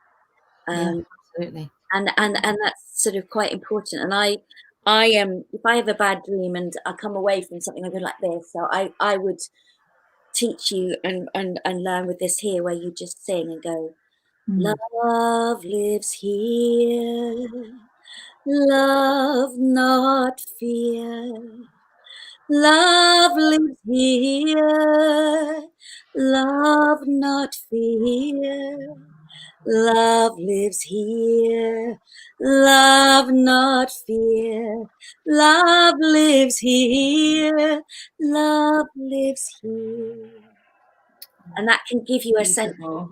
Absolutely. And that's sort of quite important. And I am, if I have a bad dream and I come away from something, I go like this. So I would teach you and learn with this here, where you just sing and go, love lives here, love not fear. Love lives here, love not fear. Love lives here, love not fear. Love lives here, love lives here. And that can give you a sense of,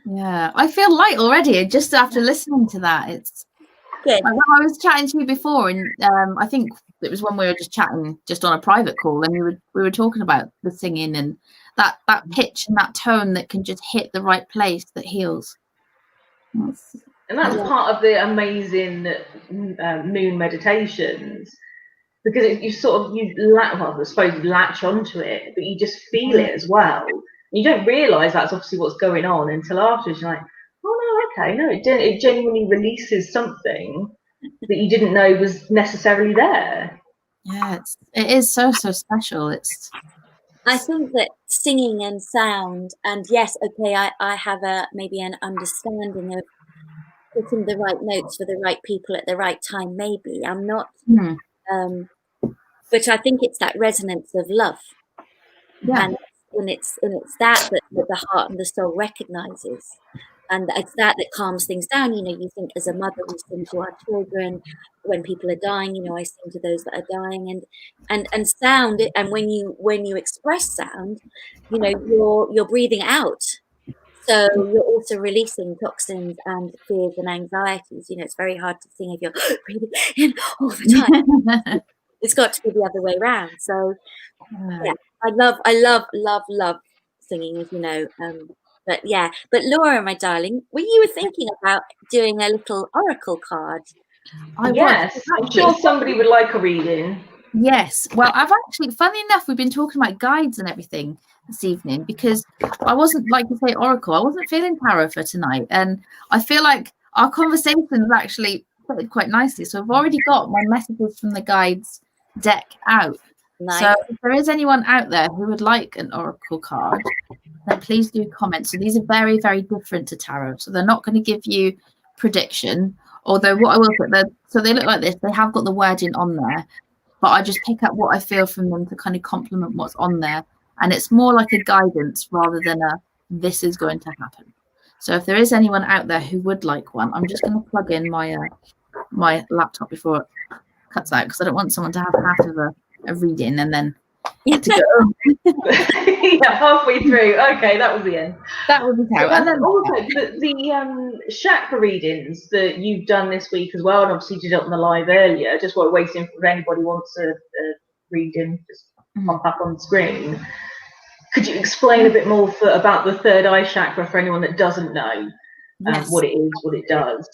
Yeah, I feel light already just after listening to that. It's good. Like when I was chatting to you before, and I think it was when we were just chatting just on a private call, and we were talking about the singing and that pitch and that tone that can just hit the right place that heals. And that's part of the amazing moon meditations, because I suppose you latch onto it, but you just feel it as well. You don't realise that's obviously what's going on until afterwards. You're like, oh no, okay, no, it genuinely releases something that you didn't know was necessarily there. Yeah, it is so special. I think that singing and sound, and yes, okay, I have maybe an understanding of putting the right notes for the right people at the right time. Maybe I'm not, but I think it's that resonance of love, and it's that the heart and the soul recognizes. And it's that calms things down. You think as a mother, we sing to our children when people are dying. I sing to those that are dying, and sound. And when you express sound, you're breathing out. So you're also releasing toxins and fears and anxieties. It's very hard to sing if you're breathing in all the time. It's got to be the other way around. So yeah, I love singing, as you know. But Laura, my darling, you were thinking about doing a little oracle card? Yes, I'm sure somebody would like a reading. Yes. Well, I've actually, funny enough, we've been talking about guides and everything this evening, because I wasn't, like you say, oracle, I wasn't feeling tarot for tonight. And I feel like our conversation has actually fitted quite nicely. So I've already got my messages from the guides deck out. Nice. So if there is anyone out there who would like an oracle card, then please do comment. So these are very, very different to tarot. So they're not going to give you prediction, although what I will put, so they look like this. They have got the wording on there, but I just pick up what I feel from them to kind of complement what's on there. And it's more like a guidance rather than a this is going to happen. So if there is anyone out there who would like one, I'm just going to plug in my my laptop before it cuts out, because I don't want someone to have half of a reading and then to go. Yeah, halfway through. Okay, that was the end. That would be terrible. And then also the chakra readings that you've done this week as well, and obviously did it on the live earlier. Just while waiting for anybody wants a reading, just pop up on the screen. Could you explain a bit more about the third eye chakra for anyone that doesn't know what it is, what it does?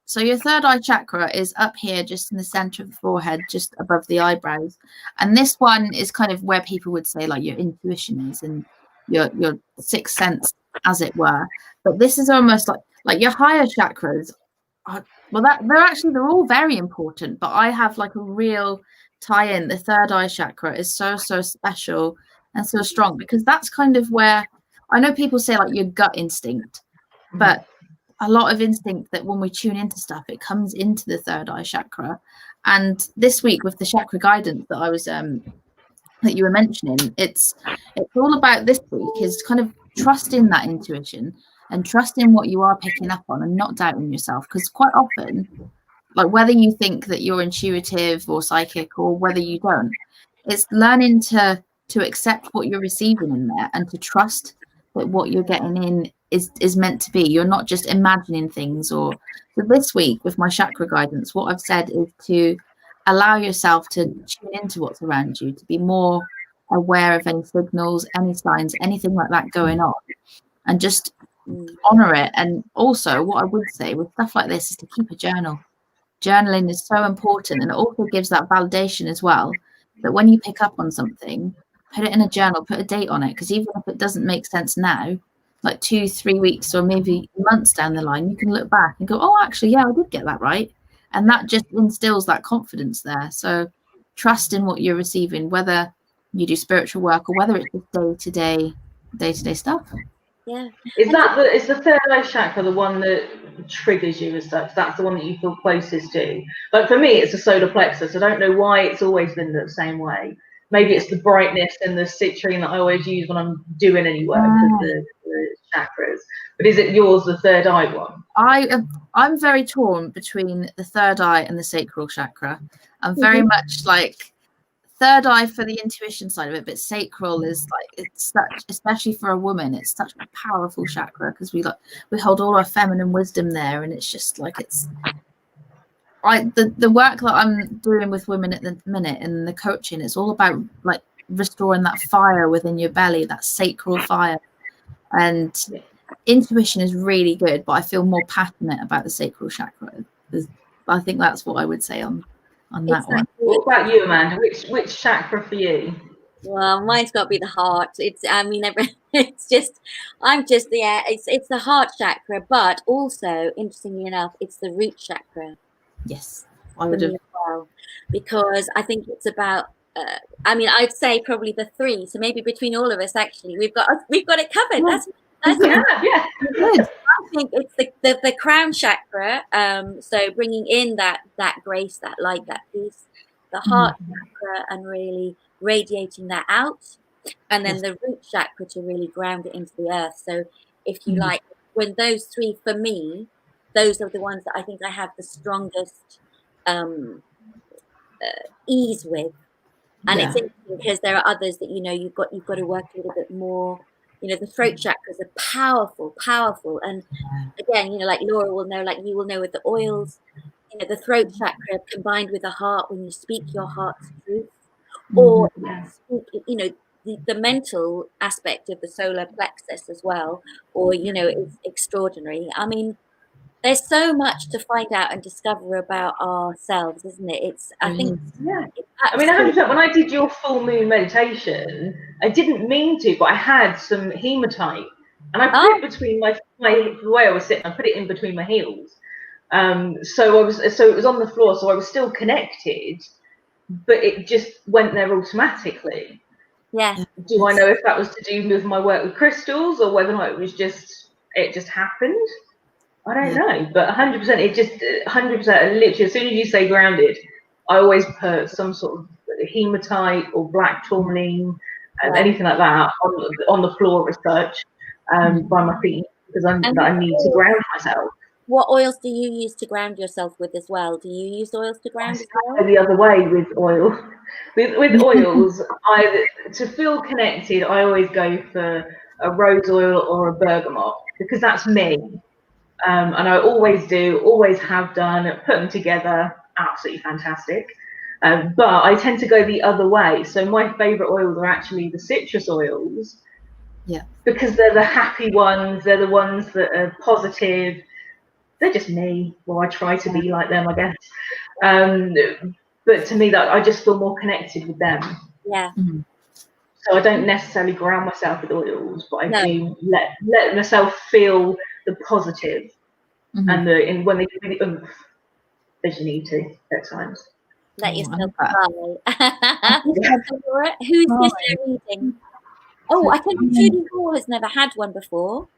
So your third eye chakra is up here, just in the center of the forehead, just above the eyebrows. And this one is kind of where people would say like your intuition is and your sixth sense, as it were. But this is almost like your higher chakras. They're all very important, but I have like a real tie-in. The third eye chakra is so special and so strong, because that's kind of where I know people say like your gut instinct, but a lot of instinct that when we tune into stuff, it comes into the third eye chakra. And this week with the chakra guidance that I was that you were mentioning, it's all about this week is kind of trusting that intuition and trusting what you are picking up on and not doubting yourself. Because quite often, like whether you think that you're intuitive or psychic or whether you don't, it's learning to accept what you're receiving in there and to trust that what you're getting in is meant to be. You're not just imagining things. Or so this week with my chakra guidance, what I've said is to allow yourself to tune into what's around you, to be more aware of any signals, any signs, anything like that going on, and just honor it. And also what I would say with stuff like this is to keep a journal. Journaling is so important, and it also gives that validation as well, that when you pick up on something, put it in a journal, put a date on it, because even if it doesn't make sense now, like 2-3 weeks or maybe months down the line, you can look back and go, oh, actually, yeah, I did get that right. And that just instills that confidence there. So trust in what you're receiving, whether you do spiritual work or whether it's just day-to-day stuff. Yeah. Is the third eye chakra the one that triggers you as such? That's the one that you feel closest to? Like for me, it's the solar plexus. I don't know why it's always been the same way. Maybe it's the brightness and the citrine that I always use when I'm doing any work with the chakras. But is it yours, the third eye one? I'm very torn between the third eye and the sacral chakra. I'm very much like third eye for the intuition side of it, but sacral is like, it's such, especially for a woman, it's such a powerful chakra, because we hold all our feminine wisdom there, and it's just like it's like the work that I'm doing with women at the minute and the coaching, it's all about like restoring that fire within your belly, that sacral fire. And intuition is really good, but I feel more passionate about the sacral chakra. I think that's what I would say on that one. What about you, Amanda? Which chakra for you? Well, mine's got to be the heart. It's the heart chakra, but also, interestingly enough, it's the root chakra. Yes, I would have. Well, because I think it's about. I'd say probably the three. So maybe between all of us, actually, we've got it covered. Yeah. That's yeah. Good. I think it's the crown chakra. So bringing in that grace, that light, that peace, the heart chakra, and really radiating that out, and then the root chakra to really ground it into the earth. So if you like, when those three, for me, those are the ones that I think I have the strongest ease with. And it's interesting because there are others that you've got to work a little bit more. The throat chakras are powerful, and again, like Laura will know, like you will know with the oils, the throat chakra combined with the heart, when you speak your heart's truth, or speak, the mental aspect of the solar plexus as well, or it's extraordinary. I mean, there's so much to find out and discover about ourselves, isn't it? I think, I mean, 100%. When I did your full moon meditation, I didn't mean to, but I had some hematite, and I put it between the way I was sitting, I put it in between my heels, So it was on the floor, so I was still connected, but it just went there automatically. Yeah. Do I know if that was to do with my work with crystals, or whether or not it just happened? I don't know, but 100%, it just 100%. Literally, as soon as you say grounded, I always put some sort of hematite or black tourmaline, anything like that on the floor as such, by my feet, because I need to ground myself. What oils do you use to ground yourself with as well? Do you use oils to ground as well? I go the other way with oil. With oils, to feel connected, I always go for a rose oil or a bergamot, because that's me. And I always do, always have done, put them together, absolutely fantastic. But I tend to go the other way. So my favourite oils are actually the citrus oils. Yeah. Because they're the happy ones, they're the ones that are positive. They're just me. Well, I try to be like them, I guess. But to me, that I just feel more connected with them. Yeah. Mm-hmm. So I don't necessarily ground myself with oils, but I do let myself feel the positive. And when they give me the oomph, as you need to at times. Let yourself fly. Who's this reading? Oh, I think Trudy Hall has never had one before.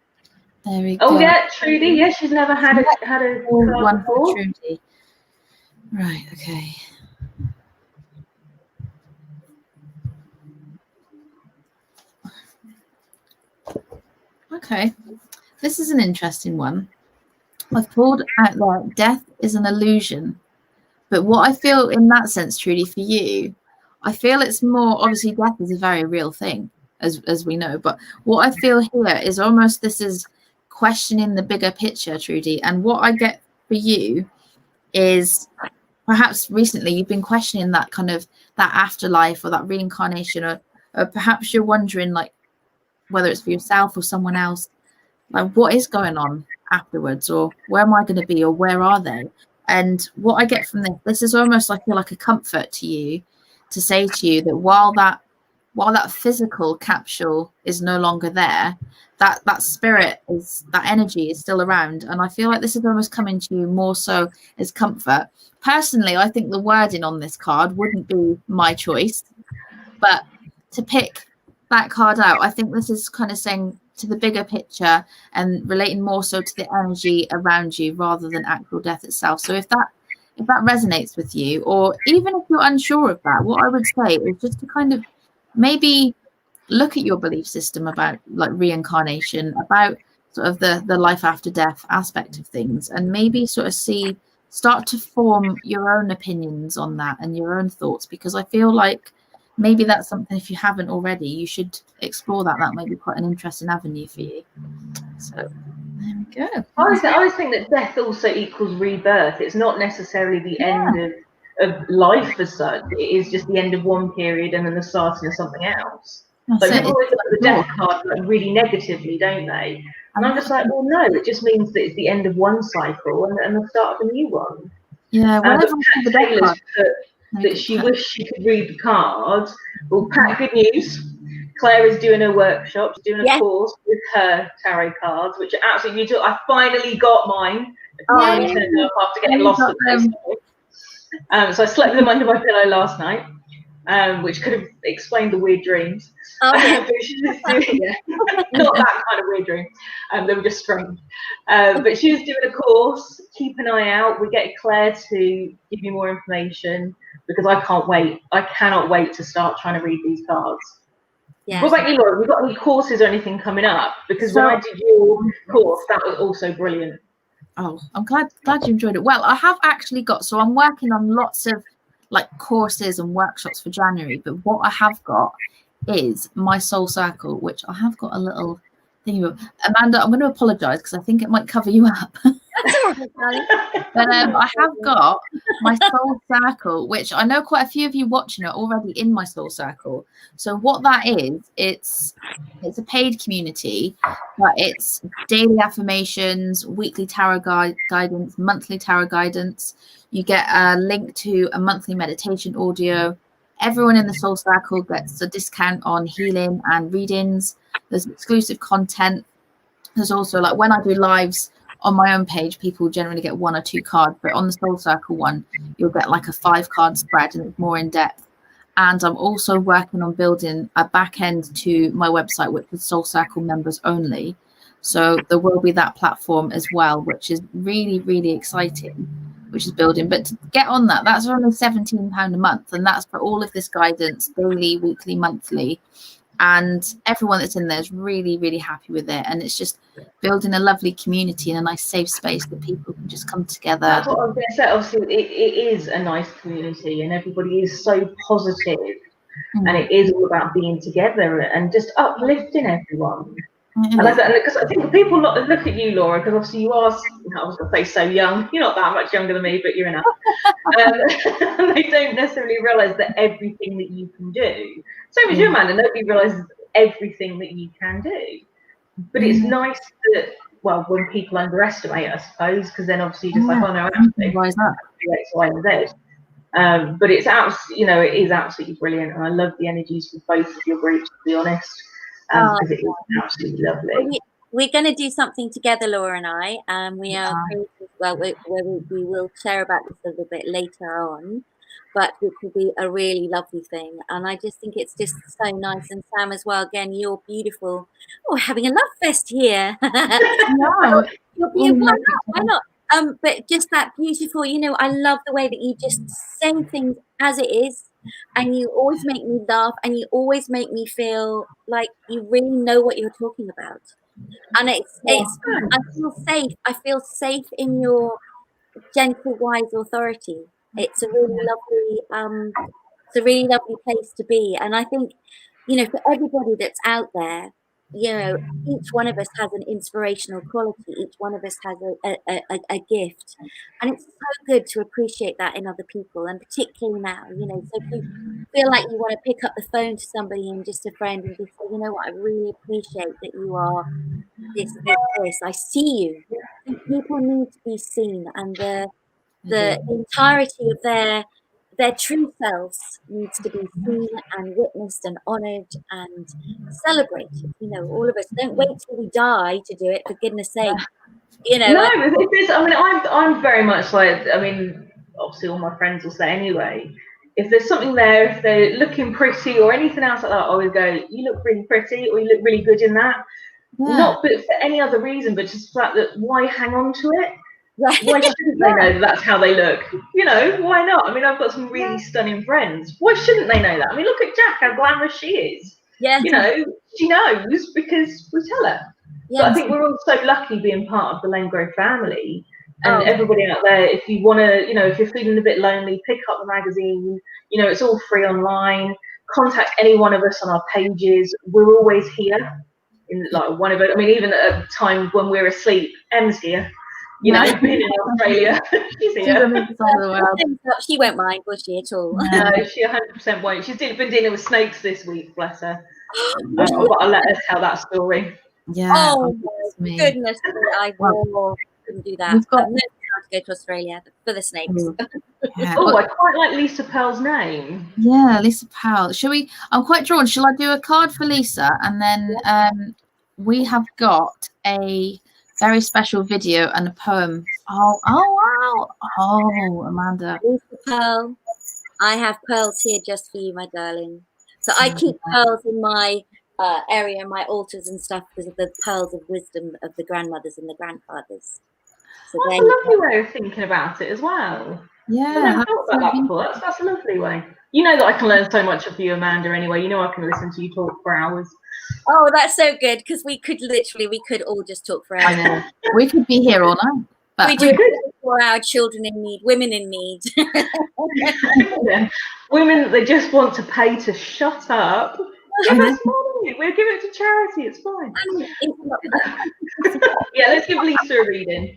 There we go. Oh yeah, Trudy. Yeah, she's never had a card one before. for Trudy. Right. Okay. Okay. This is an interesting one. I've pulled out there, death is an illusion. But what I feel in that sense, Trudy, for you, I feel it's more, obviously death is a very real thing, as we know. But what I feel here is almost this is questioning the bigger picture, Trudy. And what I get for you is perhaps recently you've been questioning that kind of that afterlife or that reincarnation, or perhaps you're wondering, like, whether it's for yourself or someone else, like what is going on afterwards, or where am I going to be, or where are they? And what I get from this is almost like a comfort to you, to say to you that while that physical capsule is no longer there, that spirit is, that energy is still around. And I feel like this is almost coming to you more so as comfort. Personally, I think the wording on this card wouldn't be my choice, but to pick that card out, I think this is kind of saying to the bigger picture and relating more so to the energy around you rather than actual death itself. So if that resonates with you, or even if you're unsure of that, what I would say is just to kind of maybe look at your belief system about like reincarnation, about sort of the life after death aspect of things, and maybe sort of start to form your own opinions on that and your own thoughts, because I feel like maybe that's something, if you haven't already, you should explore that. That might be quite an interesting avenue for you. So there we go. I always think that death also equals rebirth. It's not necessarily the end of life as such. It is just the end of one period and then the starting of something else. Like people always look at the death card like really negatively, don't they? And I'm just like, well, no, it just means that it's the end of one cycle and the start of a new one. Yeah, whenever the death card that she wished she could read the cards. Well, Pat, good news. Claire is doing a workshop, she's doing a course with her tarot cards, which are absolutely beautiful. I finally got mine. I finally turned up after getting lost at the so I slept with them under my pillow last night, which could have explained the weird dreams. Oh, yeah. Not that kind of weird dream. They were just strange. But she was doing a course. Keep an eye out. We get Claire to give you more information, because I can't wait. I cannot wait to start trying to read these cards. Yeah. What about you, Laura? Have you got any courses or anything coming up? Because when I did your course, that was also brilliant. Oh, I'm glad you enjoyed it. Well, I have actually got, so I'm working on lots of like courses and workshops for January, but what I have got is my soul circle, which I have got a little thing of. Amanda, I'm going to apologize because I think it might cover you up. But I have got my soul circle, which I know quite a few of you watching are already in my soul circle. So what that is, it's a paid community, but it's daily affirmations, weekly tarot guidance, monthly tarot guidance. You get a link to a monthly meditation audio. Everyone in the soul circle gets a discount on healing and readings. There's exclusive content. There's also, like, when I do lives on my own page, people generally get 1 or 2 cards, but on the Soul Circle one, you'll get like a 5-card spread, and it's more in depth. And I'm also working on building a back end to my website, which is Soul Circle members only. So there will be that platform as well, which is really, really exciting, which is building. But to get on that, that's only £17 a month, and that's for all of this guidance, daily, weekly, monthly. And everyone that's in there is really, really happy with it. And it's just building a lovely community and a nice safe space that people can just come together. That's what I was going to say. Obviously, it is a nice community, and everybody is so positive, and it is all about being together and just uplifting everyone. And because I think people look at you, Laura, because obviously you are, I was going to say so young. You're not that much younger than me, but you're enough. And they don't necessarily realise that everything that you can do. Same as you, Amanda, nobody realises everything that you can do. But it's nice that, well, when people underestimate it, I suppose, because then obviously you're just like, oh no, actually, why is that? X, Y, and Z. But it's it is absolutely brilliant, and I love the energies from both of your groups, to be honest. Because it is absolutely lovely. We're going to do something together, Laura and I. We are we will share about this a little bit later on, but it will be a really lovely thing. And I just think it's just so nice. And Sam as well, again, you're beautiful. Oh, having a love fest here. No. Why not? But just that beautiful, I love the way that you just say things as it is. And you always make me laugh, and you always make me feel like you really know what you're talking about. And I feel safe. I feel safe in your gentle, wise authority. It's a really lovely place to be. And I think, for everybody that's out there, each one of us has an inspirational quality. Each one of us has a gift, and it's so good to appreciate that in other people, and particularly now, so if you feel like you want to pick up the phone to somebody and just a friend and just say, you know what, I really appreciate that you are this. I see you. I think people need to be seen, and the entirety of their true selves needs to be seen and witnessed and honoured and celebrated. All of us. Don't wait till we die to do it, for goodness sake. No, I'm very much like, obviously all my friends will say anyway, if there's something there, if they're looking pretty or anything else like that, I always go, you look really pretty, or you look really good in that. Yeah. Not but for any other reason, but just the fact that why hang on to it? Why shouldn't they know that's how they look? Why not? I've got some really stunning friends. Why shouldn't they know that? Look at Jack, how glamorous she is. Yeah. She knows because we tell her. But I think we're all so lucky being part of the Lengro family. And everybody out there, if you want to, if you're feeling a bit lonely, pick up the magazine. It's all free online. Contact any one of us on our pages. We're always here. In one of it. Even at a time when we're asleep, Em's here. Being in Australia, she's here. She won't mind, will she, at all? No, she 100% won't. She's been dealing with snakes this week, bless her. But I'll let her tell that story. Yeah. Oh my goodness, I couldn't do that. I've never to go to Australia for the snakes. Yeah. I quite like Lisa Pearl's name. Yeah, Lisa Pearl. Shall we? I'm quite drawn. Shall I do a card for Lisa, and then we have got a very special video and a poem. Oh wow! Oh, Amanda. Lisa Pearl, I have pearls here just for you, my darling. So I keep pearls in my area, my altars and stuff, because of the pearls of wisdom of the grandmothers and the grandfathers. So that's a lovely way of thinking about it as well. Yeah, I never thought about that before. That's a lovely way. That I can learn so much of you, Amanda. Anyway, I can listen to you talk for hours. Oh, that's so good, because we could all just talk for hours. I know. We could be here all night. But we do for our children in need, women in need. Women, they just want to pay to shut up. Give us money. We'll give it to charity. It's fine. Yeah, let's give Lisa a reading.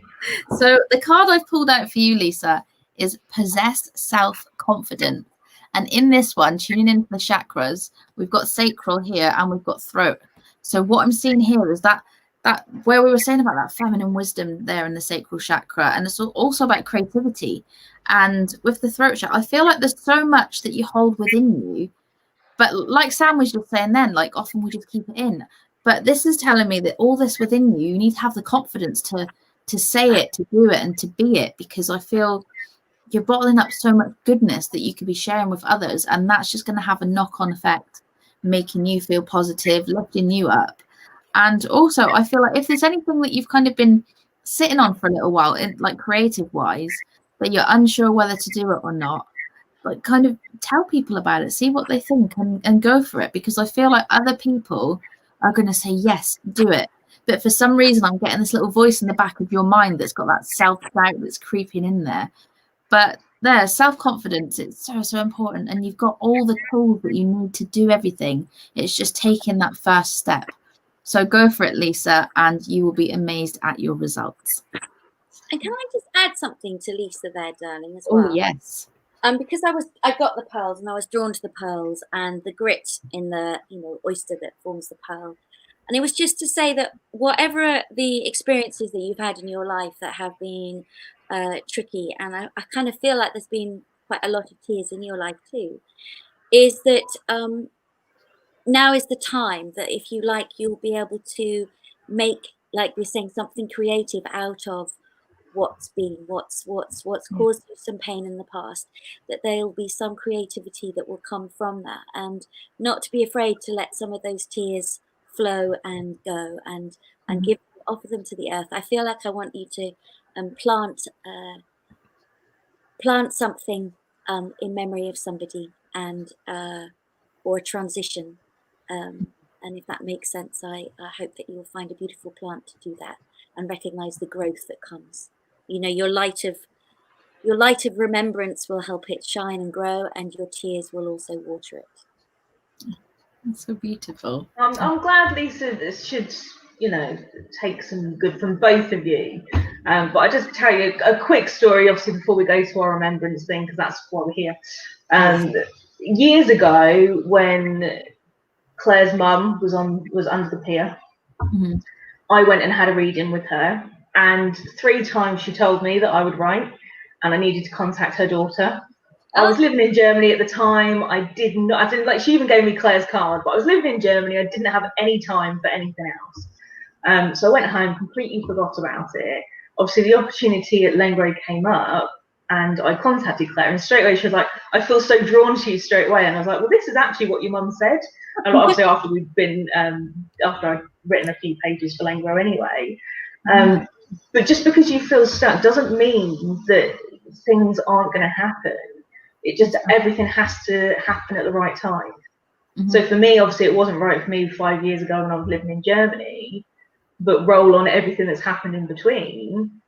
So the card I've pulled out for you, Lisa, is Possess Self-Confidence. And in this one, tuning into the chakras, we've got sacral here and we've got throat. So what I'm seeing here is that where we were saying about that feminine wisdom there in the sacral chakra, and it's also about creativity. And with the throat chakra, I feel like there's so much that you hold within you. But like Sam was just saying then, often we just keep it in. But this is telling me that all this within you, you need to have the confidence to to say it, to do it, and to be it, because I feel you're bottling up so much goodness that you could be sharing with others, and that's just going to have a knock-on effect, making you feel positive, lifting you up. And also, I feel like if there's anything that you've kind of been sitting on for a little while, like creative wise, that you're unsure whether to do it or not, like kind of tell people about it, see what they think, and go for it, because I feel like other people are going to say yes, do it, but for some reason I'm getting this little voice in the back of your mind that's got that self-doubt that's creeping in there. But there, self-confidence, it's so important, and you've got all the tools that you need to do everything. It's just taking that first step. So go for it, Lisa, and you will be amazed at your results. And can I just add something to Lisa there, darling, as well? Oh yes. Because I got the pearls, and I was drawn to the pearls and the grit in the oyster that forms the pearl. And it was just to say that whatever the experiences that you've had in your life that have been tricky, and I kind of feel like there's been quite a lot of tears in your life too, is that now is the time that if you like, you'll be able to make, like we're saying, something creative out of what's caused you some pain in the past, that there'll be some creativity that will come from that, and not to be afraid to let some of those tears flow and go, and offer them to the earth. I feel like I want you to plant something in memory of somebody, and or a transition, and if that makes sense, I hope that you'll find a beautiful plant to do that and recognize the growth that comes. Your light of remembrance will help it shine and grow, and your tears will also water it. That's so beautiful. I'm glad Lisa should, take some good from both of you. But I just tell you a quick story, obviously, before we go to our remembrance thing, because that's why we're here. Years ago, when Claire's mum was under the pier, Mm-hmm. I went and had a reading with her, and 3 times she told me that I would write, and I needed to contact her daughter. I was living in Germany at the time. I didn't like, she even gave me Claire's card, but I was living in Germany. I didn't have any time for anything else. So I went home, completely forgot about it. Obviously, the opportunity at Lengro came up, and I contacted Claire, and straight away she was like, I feel so drawn to you straight away. And I was like, well, this is actually what your mum said. And obviously after I'd written a few pages for Lengro anyway. But just because you feel stuck doesn't mean that things aren't going to happen. It just, everything has to happen at the right time. Mm-hmm. So for me, obviously, it wasn't right for me 5 years ago when I was living in Germany, but roll on everything that's happened in between.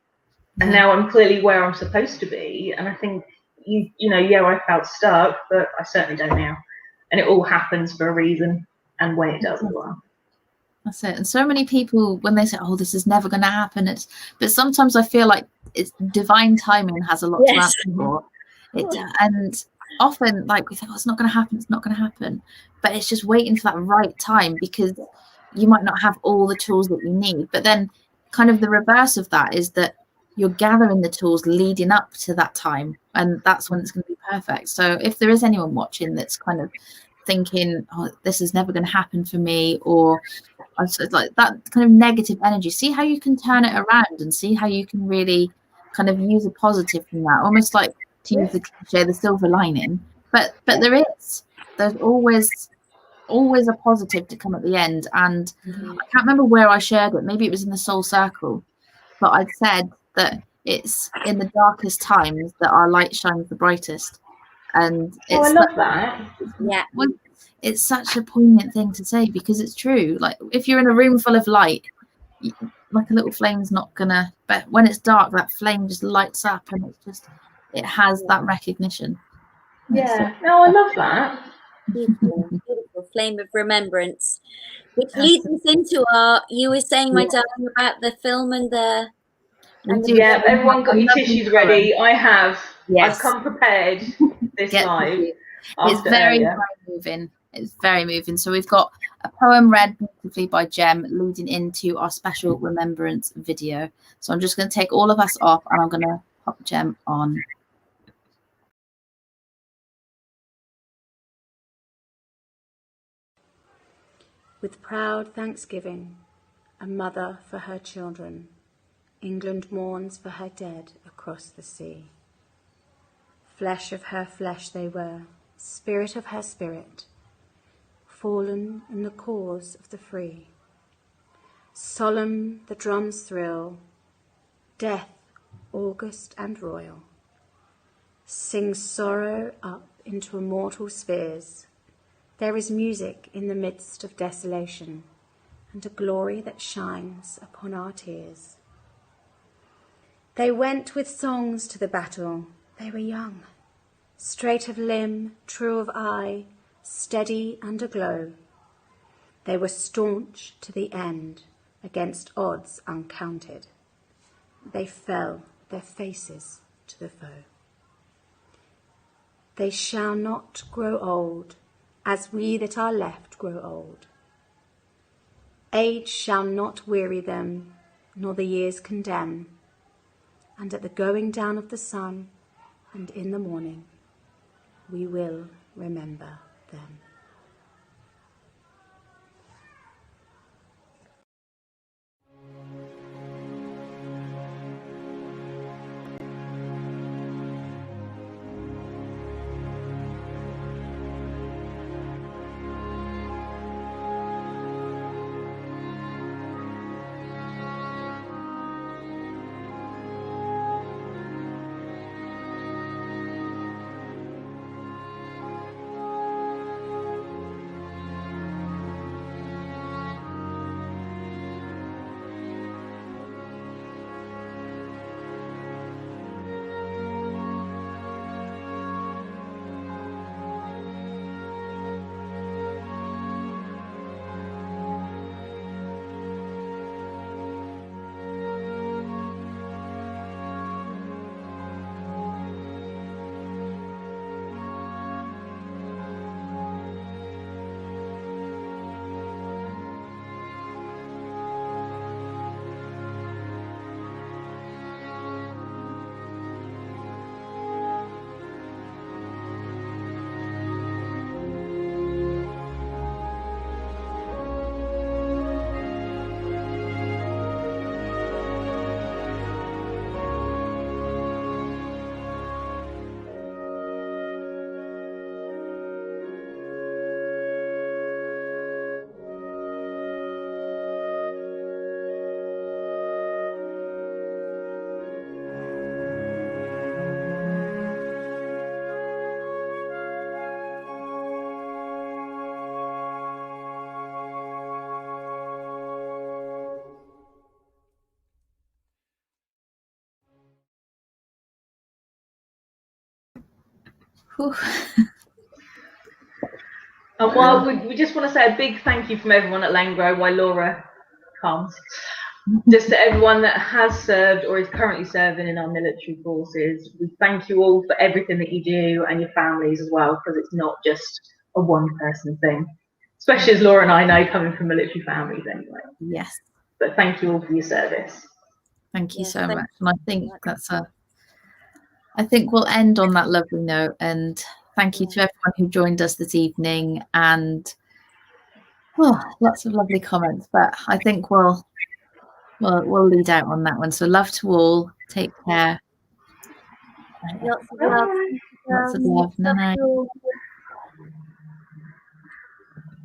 Yeah. And now I'm clearly where I'm supposed to be. And I think, I felt stuck, but I certainly don't now. And it all happens for a reason, and when it does as well. That's it. And so many people, when they say, oh, this is never going to happen, but sometimes I feel like it's divine timing has a lot to answer for. And often, like, we think, oh, it's not going to happen, but it's just waiting for that right time, because you might not have all the tools that you need. But then kind of the reverse of that is that you're gathering the tools leading up to that time, and that's when it's going to be perfect. So if there is anyone watching that's kind of thinking, oh, this is never going to happen for me, or like that kind of negative energy, see how you can turn it around, and see how you can really kind of use a positive from that, almost like, to use the cliche, the silver lining. But there's always a positive to come at the end. And I can't remember where I shared it, maybe it was in the Soul Circle, but I'd said that it's in the darkest times that our light shines the brightest. And I love that. Yeah. It's such a poignant thing to say, because it's true. Like, if you're in a room full of light, like a little flame's not gonna, but when it's dark, that flame just lights up, and it has that recognition. Yeah. No, I love that. Beautiful, beautiful flame of remembrance, which leads us into you were saying, my darling, about the film and the. Yeah, everyone got your tissues ready. I have. Yes. I've come prepared this live. It's very moving. It's very moving. So we've got a poem read beautifully by Jem leading into our special remembrance video. So I'm just going to take all of us off, and I'm going to pop Jem on. With proud thanksgiving, a mother for her children, England mourns for her dead across the sea. Flesh of her flesh they were, spirit of her spirit, fallen in the cause of the free. Solemn the drums thrill, death, august and royal, sings sorrow up into immortal spheres. There is music in the midst of desolation, and a glory that shines upon our tears. They went with songs to the battle. They were young, straight of limb, true of eye, steady and aglow. They were staunch to the end, against odds uncounted. They fell, their faces to the foe. They shall not grow old, as we that are left grow old. Age shall not weary them, nor the years condemn. And at the going down of the sun, and in the morning, we will remember them. And while we just want to say a big thank you from everyone at Lengro while Laura comes, just to everyone that has served or is currently serving in our military forces. We thank you all for everything that you do, and your families as well, because it's not just a one-person thing, especially as Laura and I know, coming from military families anyway. Yes. But thank you all for your service. Thank you so much. And I think I think we'll end on that lovely note, and thank you to everyone who joined us this evening, and lots of lovely comments, but I think we'll lead out on that one. So love to all, take care. Lots of love. Lots of love. Night.